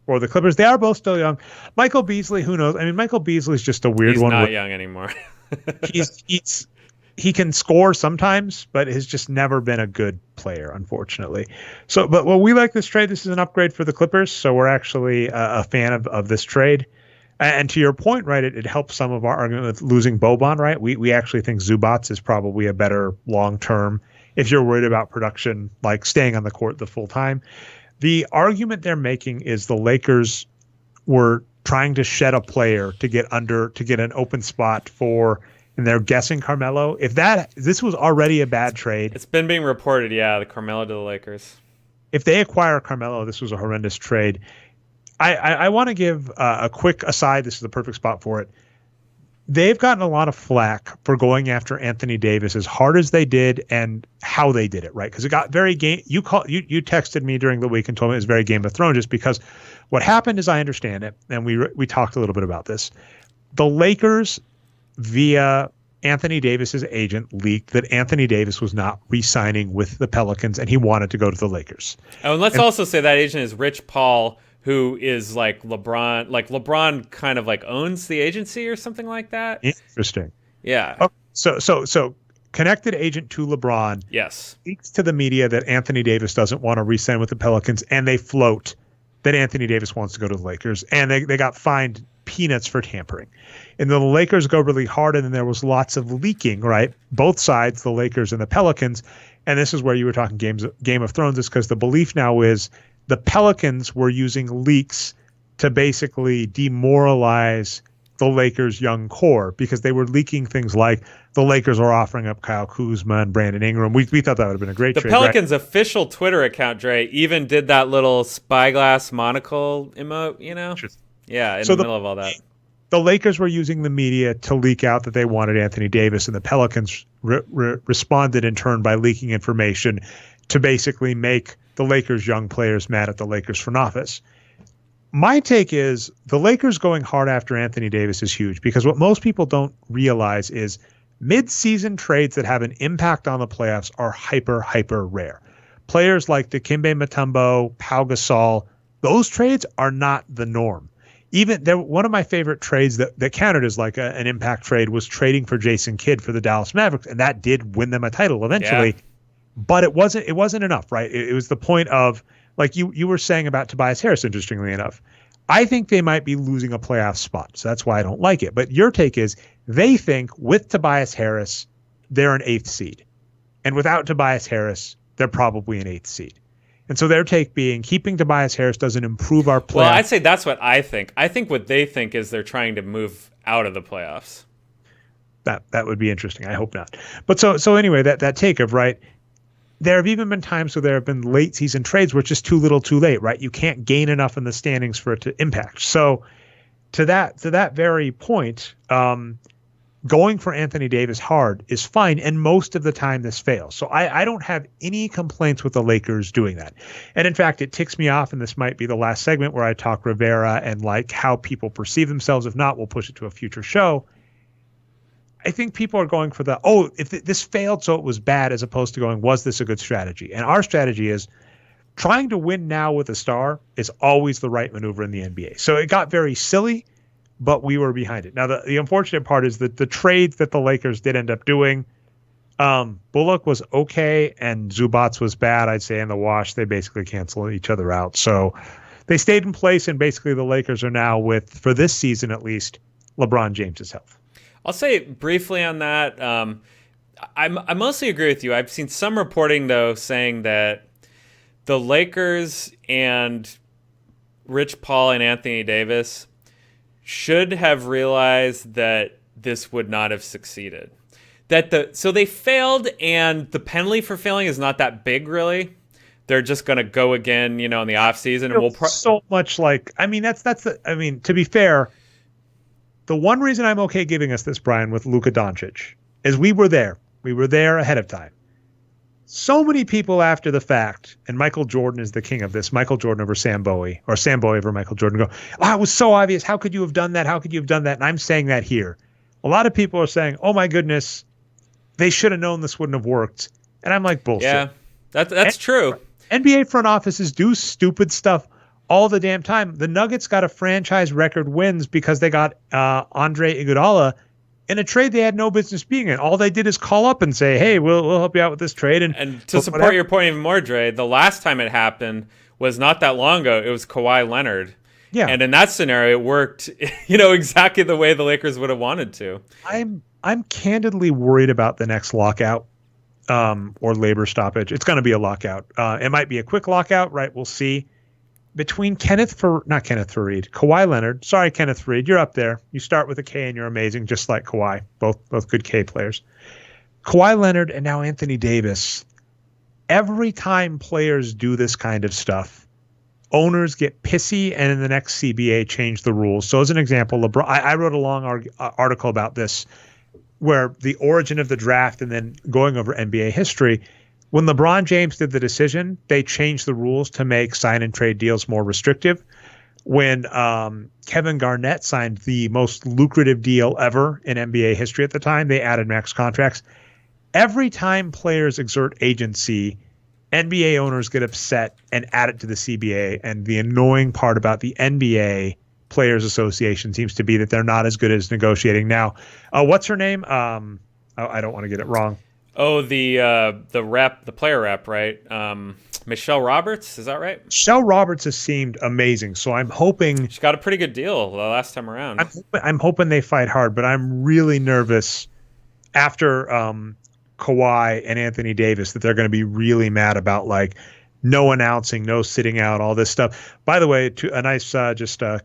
For the Clippers, they are both still young. Michael Beasley, who knows? I mean, Michael Beasley's just a weird one. He's not young anymore. he can score sometimes, but has just never been a good player, unfortunately. So, but we like this trade. This is an upgrade for the Clippers, so we're actually a fan of this trade. And to your point, right, it helps some of our argument with losing Boban, right? We actually think Zubac is probably a better long-term, if you're worried about production, like staying on the court the full time. The argument they're making is the Lakers were trying to shed a player to get an open spot for, and they're guessing Carmelo. If this was already a bad trade. It's been being reported, the Carmelo to the Lakers. If they acquire Carmelo, this was a horrendous trade. I want to give a quick aside. This is the perfect spot for it. They've gotten a lot of flack for going after Anthony Davis as hard as they did and how they did it, right? Because it got very you texted me during the week and told me it was very Game of Thrones, just because what happened, as I understand it, and we talked a little bit about this. The Lakers, via Anthony Davis's agent, leaked that Anthony Davis was not re-signing with the Pelicans and he wanted to go to the Lakers. Oh, and let's also say that agent is Rich Paul, who is like LeBron. Like LeBron kind of like owns the agency or something like that. Interesting. Yeah. Oh, so connected agent to LeBron. Yes. Speaks to the media that Anthony Davis doesn't want to re-sign with the Pelicans, and they float that Anthony Davis wants to go to the Lakers, and they got fined peanuts for tampering. And the Lakers go really hard, and then there was lots of leaking, right? Both sides, the Lakers and the Pelicans. And this is where you were talking Game of Thrones, is because the belief now is the Pelicans were using leaks to basically demoralize the Lakers' young core, because they were leaking things like the Lakers are offering up Kyle Kuzma and Brandon Ingram. We thought that would have been a great trade. The Pelicans' official Twitter account, Dre, even did that little spyglass monocle emote, Yeah, in the middle of all that. The Lakers were using the media to leak out that they wanted Anthony Davis, and the Pelicans responded in turn by leaking information to basically make the Lakers' young players mad at the Lakers front office. My take is the Lakers going hard after Anthony Davis is huge, because what most people don't realize is mid-season trades that have an impact on the playoffs are hyper, hyper rare. Players like Dikembe Mutombo, Pau Gasol, those trades are not the norm. One of my favorite trades that counted as like an impact trade was trading for Jason Kidd for the Dallas Mavericks, and that did win them a title eventually. Yeah. But it wasn't enough, right? It was the point of, like you were saying about Tobias Harris, interestingly enough. I think they might be losing a playoff spot, so that's why I don't like it. But your take is they think with Tobias Harris, they're an 8th seed. And without Tobias Harris, they're probably an 8th seed. And so their take being keeping Tobias Harris doesn't improve our playoffs. Well, I'd say that's what I think. I think what they think is they're trying to move out of the playoffs. That would be interesting. I hope not. But so anyway, that take of, right, there have even been times where there have been late season trades where it's just too little too late, right? You can't gain enough in the standings for it to impact. So to that very point, going for Anthony Davis hard is fine, and most of the time this fails. So I don't have any complaints with the Lakers doing that. And in fact, it ticks me off, and this might be the last segment where I talk Rivera and like how people perceive themselves. If not, we'll push it to a future show. I think people are going for if this failed, so it was bad, as opposed to going, was this a good strategy? And our strategy is trying to win now with a star is always the right maneuver in the NBA. So it got very silly, but we were behind it. Now, the unfortunate part is that the trades that the Lakers did end up doing, Bullock was okay and Zubac was bad, I'd say, in the wash. They basically canceled each other out. So they stayed in place, and basically the Lakers are now with, for this season at least, LeBron James's health. I'll say briefly on that, I mostly agree with you. I've seen some reporting, though, saying that the Lakers and Rich Paul and Anthony Davis should have realized that this would not have succeeded. So they failed, and the penalty for failing is not that big, really. They're just going to go again, in the offseason. And we'll so much like, to be fair, the one reason I'm okay giving us this, Brian, with Luka Doncic is we were there. We were there ahead of time. So many people after the fact, and Michael Jordan is the king of this, Michael Jordan over Sam Bowie, or Sam Bowie over Michael Jordan, go, it was so obvious. How could you have done that? How could you have done that? And I'm saying that here. A lot of people are saying, oh my goodness, they should have known this wouldn't have worked. And I'm like, bullshit. Yeah, that's true. NBA front offices do stupid stuff all the damn time. The Nuggets got a franchise record wins because they got Andre Iguodala in a trade they had no business being in. All they did is call up and say, hey, we'll help you out with this trade. And to support your point even more, Dre, the last time it happened was not that long ago. It was Kawhi Leonard. Yeah. And in that scenario, it worked, exactly the way the Lakers would have wanted to. I'm candidly worried about the next lockout or labor stoppage. It's going to be a lockout. It might be a quick lockout, right? We'll see. Between Kawhi Leonard. Sorry, Kenneth Faried, you're up there. You start with a K and you're amazing, just like Kawhi. Both good K players. Kawhi Leonard and now Anthony Davis. Every time players do this kind of stuff, owners get pissy and in the next CBA change the rules. So as an example, LeBron, I wrote a long article about this where the origin of the draft and then going over NBA history. When LeBron James did the decision, they changed the rules to make sign and trade deals more restrictive. When Kevin Garnett signed the most lucrative deal ever in NBA history at the time, they added max contracts. Every time players exert agency, NBA owners get upset and add it to the CBA. And the annoying part about the NBA Players Association seems to be that they're not as good as negotiating. Now, what's her name? I don't want to get it wrong. Oh, the player rep, right? Michelle Roberts, is that right? Michelle Roberts has seemed amazing, so I'm hoping she got a pretty good deal the last time around. I'm hoping they fight hard, but I'm really nervous after Kawhi and Anthony Davis that they're going to be really mad about like no announcing, no sitting out, all this stuff. By the way, to a nice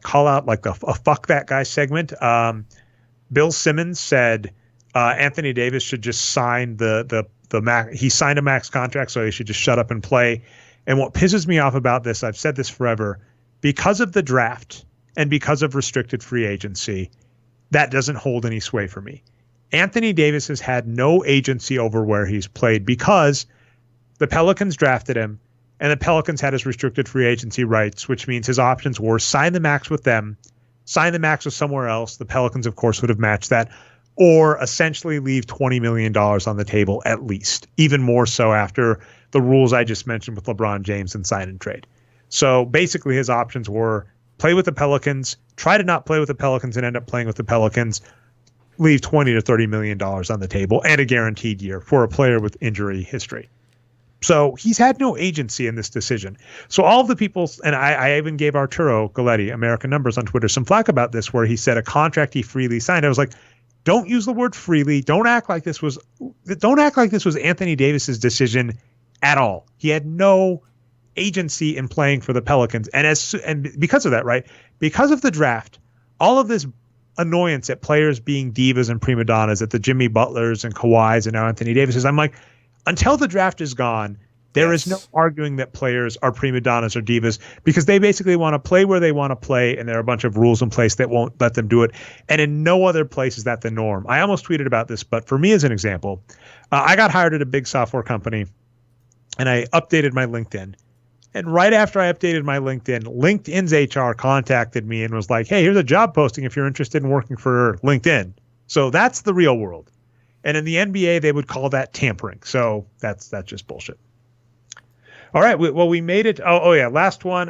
call out like a fuck that guy segment. Bill Simmons said Anthony Davis should just sign the max. He signed a max contract, so he should just shut up and play. And what pisses me off about this, I've said this forever, because of the draft and because of restricted free agency, that doesn't hold any sway for me. Anthony Davis has had no agency over where he's played because the Pelicans drafted him and the Pelicans had his restricted free agency rights, which means his options were sign the max with them, sign the max with somewhere else. The Pelicans, of course, would have matched that, or essentially leave $20 million on the table at least, even more so after the rules I just mentioned with LeBron James and sign and trade. So basically his options were play with the Pelicans, try to not play with the Pelicans and end up playing with the Pelicans, leave $20 to $30 million on the table and a guaranteed year for a player with injury history. So he's had no agency in this decision. So all of the people, and I even gave Arturo Galletti, American Numbers on Twitter, some flack about this where he said a contract he freely signed. I was like, don't use the word freely. Don't act like this was Anthony Davis's decision at all. He had no agency in playing for the Pelicans. And because of that, right? Because of the draft, all of this annoyance at players being divas and prima donnas, at the Jimmy Butlers and Kawhis and now Anthony Davises, I'm like, until the draft is gone, there is no arguing that players are prima donnas or divas because they basically want to play where they want to play, and there are a bunch of rules in place that won't let them do it. And in no other place is that the norm. I almost tweeted about this, but for me as an example, I got hired at a big software company, and I updated my LinkedIn. And right after I updated my LinkedIn, LinkedIn's HR contacted me and was like, hey, here's a job posting if you're interested in working for LinkedIn. So that's the real world. And in the NBA, they would call that tampering. So that's just bullshit. All right. We made it. Oh yeah. Last one.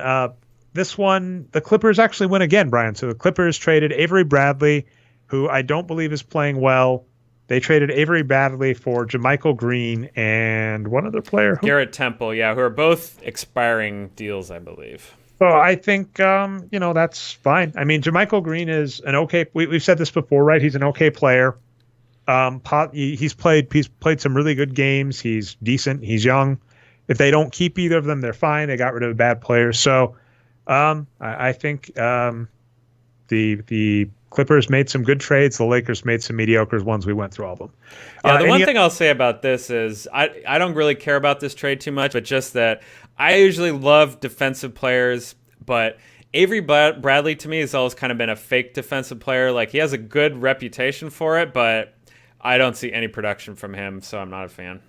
This one, the Clippers actually win again, Brian. So the Clippers traded Avery Bradley, who I don't believe is playing well. They traded Avery Bradley for JaMychal Green and one other player. Garrett Temple, yeah, who are both expiring deals, I believe. So I think, that's fine. I mean, JaMychal Green is an okay. We've said this before, right? He's an okay player. He's played some really good games. He's decent. He's young. If they don't keep either of them, they're fine. They got rid of a bad player. So I think the Clippers made some good trades. The Lakers made some mediocre ones. We went through all of them. Yeah, the one thing I'll say about this is I don't really care about this trade too much, but just that I usually love defensive players, but Avery Bradley to me has always kind of been a fake defensive player. Like he has a good reputation for it, but I don't see any production from him, so I'm not a fan.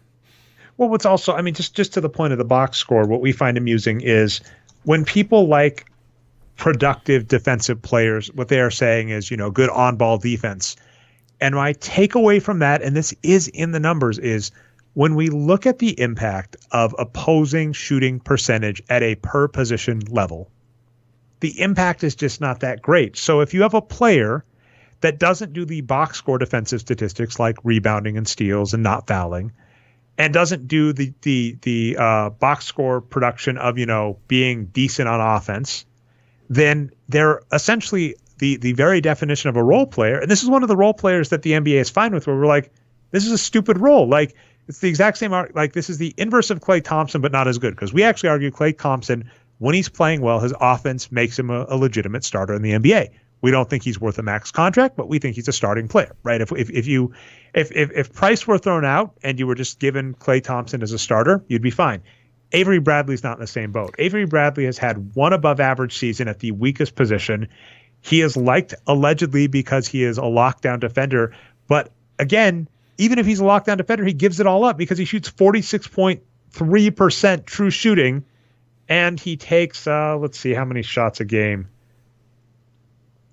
Well, what's also, I mean, just to the point of the box score, what we find amusing is when people like productive defensive players, what they are saying is, good on-ball defense. And my takeaway from that, and this is in the numbers, is when we look at the impact of opposing shooting percentage at a per position level, the impact is just not that great. So if you have a player that doesn't do the box score defensive statistics like rebounding and steals and not fouling, and doesn't do the box score production of, being decent on offense, then they're essentially the very definition of a role player. And this is one of the role players that the NBA is fine with, where we're like, this is a stupid role. Like, it's the exact same, like, this is the inverse of Klay Thompson, but not as good. Because we actually argue Klay Thompson, when he's playing well, his offense makes him a legitimate starter in the NBA. We don't think he's worth a max contract, but we think he's a starting player, right? If Price were thrown out and you were just given Klay Thompson as a starter, you'd be fine. Avery Bradley's not in the same boat. Avery Bradley has had one above average season at the weakest position. He is liked allegedly because he is a lockdown defender. But again, even if he's a lockdown defender, he gives it all up because he shoots 46.3% true shooting. And he takes, let's see, how many shots a game?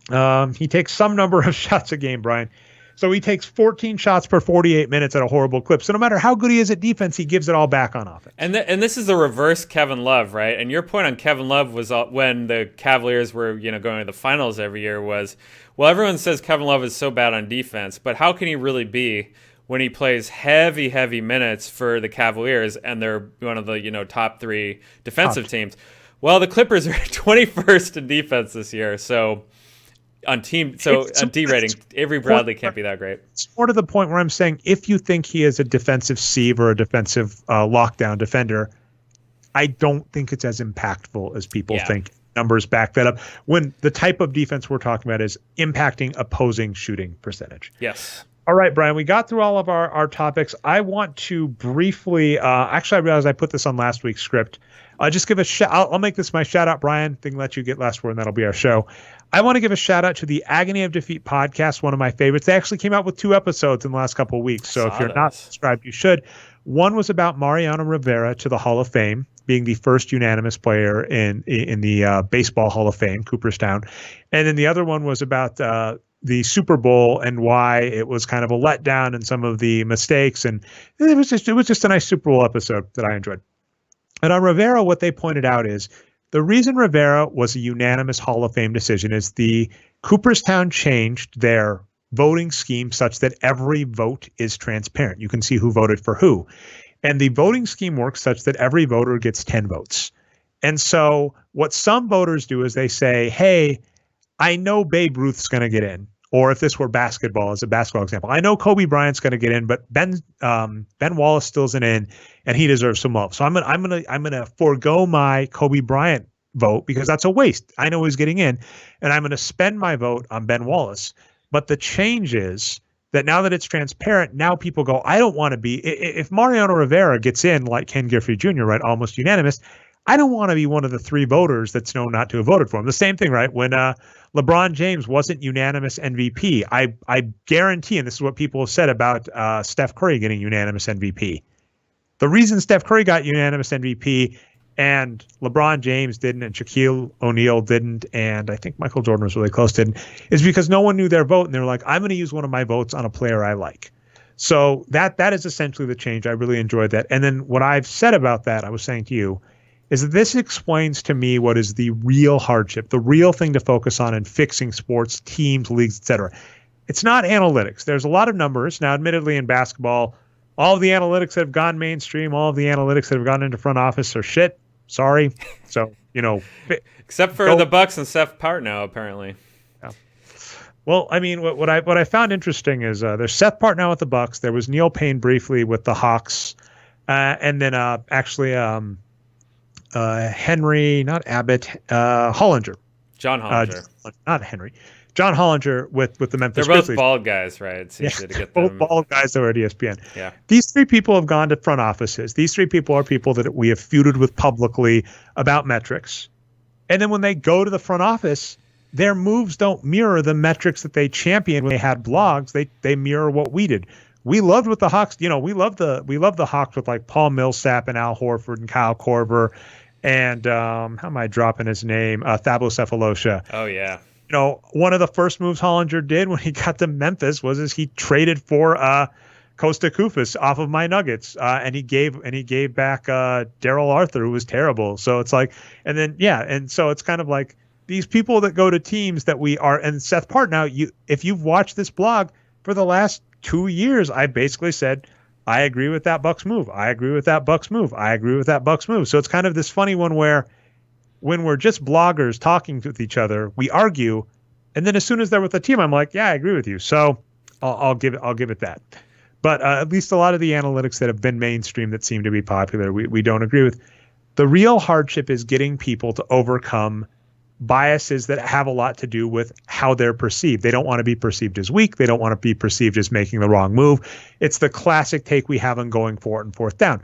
He takes some number of shots a game, Brian. So he takes 14 shots per 48 minutes at a horrible clip. So no matter how good he is at defense, he gives it all back on offense. And this is the reverse Kevin Love, right? And your point on Kevin Love was when the Cavaliers were, going to the finals every year was, well, everyone says Kevin Love is so bad on defense, but how can he really be when he plays heavy minutes for the Cavaliers and they're one of the, top 3 defensive teams? Well, the Clippers are 21st in defense this year, so on D rating, Avery Bradley can't be that great. It's more to the point where I'm saying if you think he is a defensive sieve or a defensive lockdown defender, I don't think it's as impactful as people think. Numbers back that up. When the type of defense we're talking about is impacting opposing shooting percentage. Yes. All right, Brian, we got through all of our topics. I want to briefly, actually, I realized I put this on last week's script. Just give a shout. I'll make this my shout out, Brian. Thing let you get last word, and that'll be our show. I want to give a shout out to the Agony of Defeat podcast, one of my favorites. They actually came out with 2 episodes in the last couple of weeks. So if you're not subscribed, you should. One was about Mariano Rivera to the Hall of Fame, being the first unanimous player in the Baseball Hall of Fame, Cooperstown. And then the other one was about the Super Bowl and why it was kind of a letdown and some of the mistakes. And it was just a nice Super Bowl episode that I enjoyed. And on Rivera, what they pointed out is the reason Rivera was a unanimous Hall of Fame decision is the Cooperstown changed their voting scheme such that every vote is transparent. You can see who voted for who. And the voting scheme works such that every voter gets 10 votes. And so what some voters do is they say, hey, I know Babe Ruth's going to get in. Or if this were basketball, as a basketball example, I know Kobe Bryant's going to get in, but Ben Wallace still isn't in, and he deserves some love. So I'm gonna forego my Kobe Bryant vote because that's a waste. I know he's getting in, and I'm gonna spend my vote on Ben Wallace. But the change is that now that it's transparent, now people go, I don't want to be. If Mariano Rivera gets in like Ken Griffey Jr., right, almost unanimous, I don't want to be one of the 3 voters that's known not to have voted for him. The same thing, right? When LeBron James wasn't unanimous MVP, I guarantee, and this is what people have said about Steph Curry getting unanimous MVP. The reason Steph Curry got unanimous MVP and LeBron James didn't and Shaquille O'Neal didn't and I think Michael Jordan was really close to it, is because no one knew their vote and they were like, I'm going to use one of my votes on a player I like. So that is essentially the change. I really enjoyed that. And then what I've said about that, I was saying to you, is that this explains to me what is the real hardship, the real thing to focus on in fixing sports, teams, leagues, etc. It's not analytics. There's a lot of numbers. Now, admittedly, in basketball, all of the analytics that have gone mainstream, all of the analytics that have gone into front office are shit. Sorry. So, except for the Bucks and Seth Partnow, apparently. Yeah. Well, I mean, what I found interesting is there's Seth Partnow with the Bucks. There was Neil Payne briefly with the Hawks, and then Henry, not Abbott, Hollinger. John Hollinger. Not Henry. John Hollinger with the Memphis They're both Grizzlies. bald guys, right? It's easy to get them. Both bald guys that were at ESPN. Yeah. These 3 people have gone to front offices. These 3 people are people that we have feuded with publicly about metrics. And then when they go to the front office, their moves don't mirror the metrics that they championed when they had blogs. They mirror what we did. We loved with the Hawks. We love the Hawks with like Paul Millsap and Al Horford and Kyle Korver and how am I dropping his name? Thabo Cephalosha. Oh yeah. One of the first moves Hollinger did when he got to Memphis was he traded for Costa Koufos off of my Nuggets, and he gave back Daryl Arthur, who was terrible. So it's like, and so it's kind of like these people that go to teams that we are, and Seth Part, now, if you've watched this blog for the last 2 years, I basically said, I agree with that Bucks move. I agree with that Bucks move. I agree with that Bucks move. So it's kind of this funny one where when we're just bloggers talking with each other, we argue, and then as soon as they're with the team, I'm like, yeah, I agree with you. So I'll give it that. But at least a lot of the analytics that have been mainstream that seem to be popular, we don't agree with. The real hardship is getting people to overcome biases that have a lot to do with how they're perceived. They don't want to be perceived as weak. They don't want to be perceived as making the wrong move. It's the classic take we have on going for it and fourth down.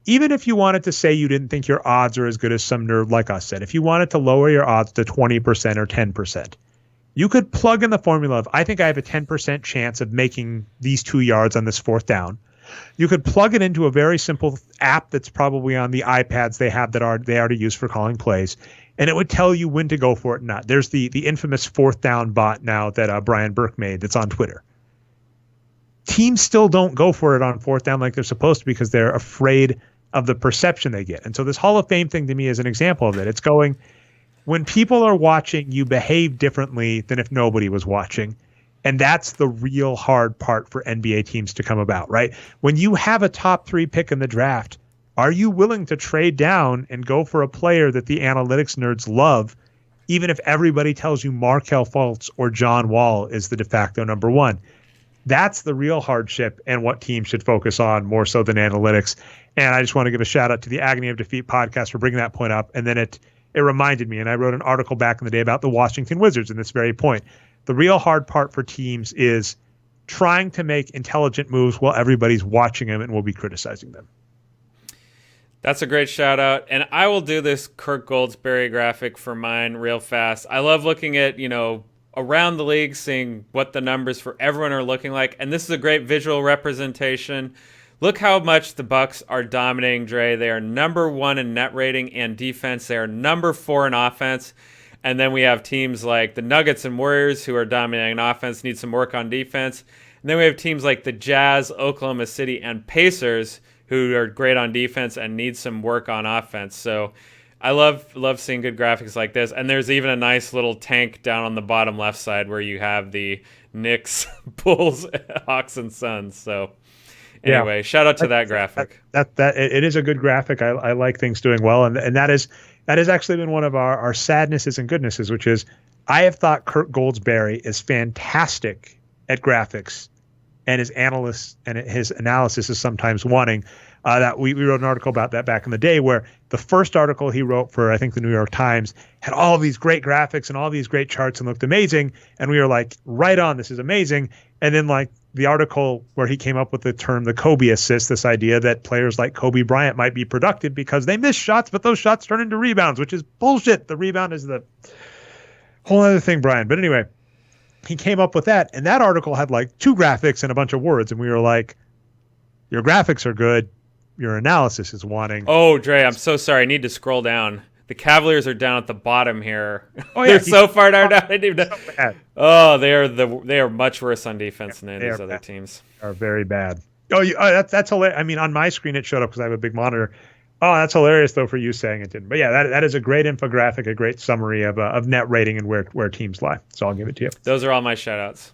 Even if you wanted to say you didn't think your odds are as good as some nerd like us said, if you wanted to lower your odds to 20% or 10%, you could plug in the formula of, I think I have a 10% chance of making these 2 yards on this fourth down. You could plug it into a very simple app that's probably on the iPads they have that they already use for calling plays, and it would tell you when to go for it and not. There's the infamous fourth down bot now that Brian Burke made that's on Twitter. Teams still don't go for it on fourth down like they're supposed to because they're afraid of the perception they get. And so this Hall of Fame thing to me is an example of it. It's going, when people are watching, you behave differently than if nobody was watching. And that's the real hard part for NBA teams to come about, right? When you have a top 3 pick in the draft, are you willing to trade down and go for a player that the analytics nerds love, even if everybody tells you Markelle Fultz or John Wall is the de facto number 1? That's the real hardship and what teams should focus on more so than analytics. And I just want to give a shout out to the Agony of Defeat podcast for bringing that point up. And then it reminded me, and I wrote an article back in the day about the Washington Wizards in this very point. The real hard part for teams is trying to make intelligent moves while everybody's watching them and will be criticizing them. That's a great shout out. And I will do this Kirk Goldsberry graphic for mine real fast. I love looking at, around the league, seeing what the numbers for everyone are looking like. And this is a great visual representation. Look how much the Bucks are dominating, Dre. They are number 1 in net rating and defense. They are number 4 in offense. And then we have teams like the Nuggets and Warriors who are dominating offense, need some work on defense. And then we have teams like the Jazz, Oklahoma City, and Pacers who are great on defense and need some work on offense. So I love seeing good graphics like this. And there's even a nice little tank down on the bottom left side where you have the Knicks, Bulls, Hawks, and Suns. So anyway, yeah. Shout out to that graphic. That it is a good graphic. I like things doing well, and that has actually been one of our sadnesses and goodnesses, which is I have thought Kirk Goldsberry is fantastic at graphics, and his analysis is sometimes wanting. That we wrote an article about that back in the day, where the first article he wrote for, I think, the New York Times had all these great graphics and all these great charts and looked amazing. And we were like, right on, this is amazing. And then like the article where he came up with the term, the Kobe assist, this idea that players like Kobe Bryant might be productive because they miss shots, but those shots turn into rebounds, which is bullshit. The rebound is the whole other thing, Brian. But anyway, he came up with that. And that article had like 2 graphics and a bunch of words. And we were like, your graphics are good. Your analysis is wanting. Oh, Dre, I'm so sorry. I need to scroll down. The Cavaliers are down at the bottom here. Oh, yeah, they're so far down. They are much worse on defense than these other teams. Are very bad. That's hilarious. I mean, on my screen it showed up because I have a big monitor. Oh, that's hilarious though for you saying it didn't. But yeah, that is a great infographic, a great summary of net rating and where teams lie. So I'll give it to you. Those are all my shout outs.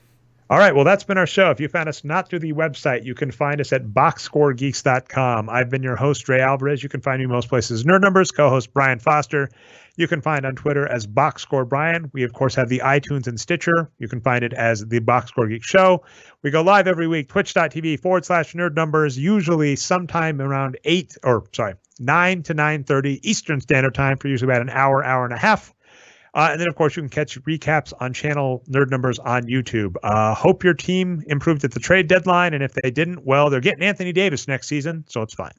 All right, well, that's been our show. If you found us not through the website, you can find us at boxscoregeeks.com. I've been your host, Ray Alvarez. You can find me most places as Nerd Numbers, co-host Brian Foster. You can find on Twitter as BoxScoreBrian. We, of course, have the iTunes and Stitcher. You can find it as the Boxscore Geek Show. We go live every week, twitch.tv/Nerd Numbers, usually sometime around 9 to 9:30 Eastern Standard Time for usually about an hour and a half. And then, of course, you can catch recaps on channel Nerd Numbers on YouTube. Hope your team improved at the trade deadline. And if they didn't, well, they're getting Anthony Davis next season, so it's fine.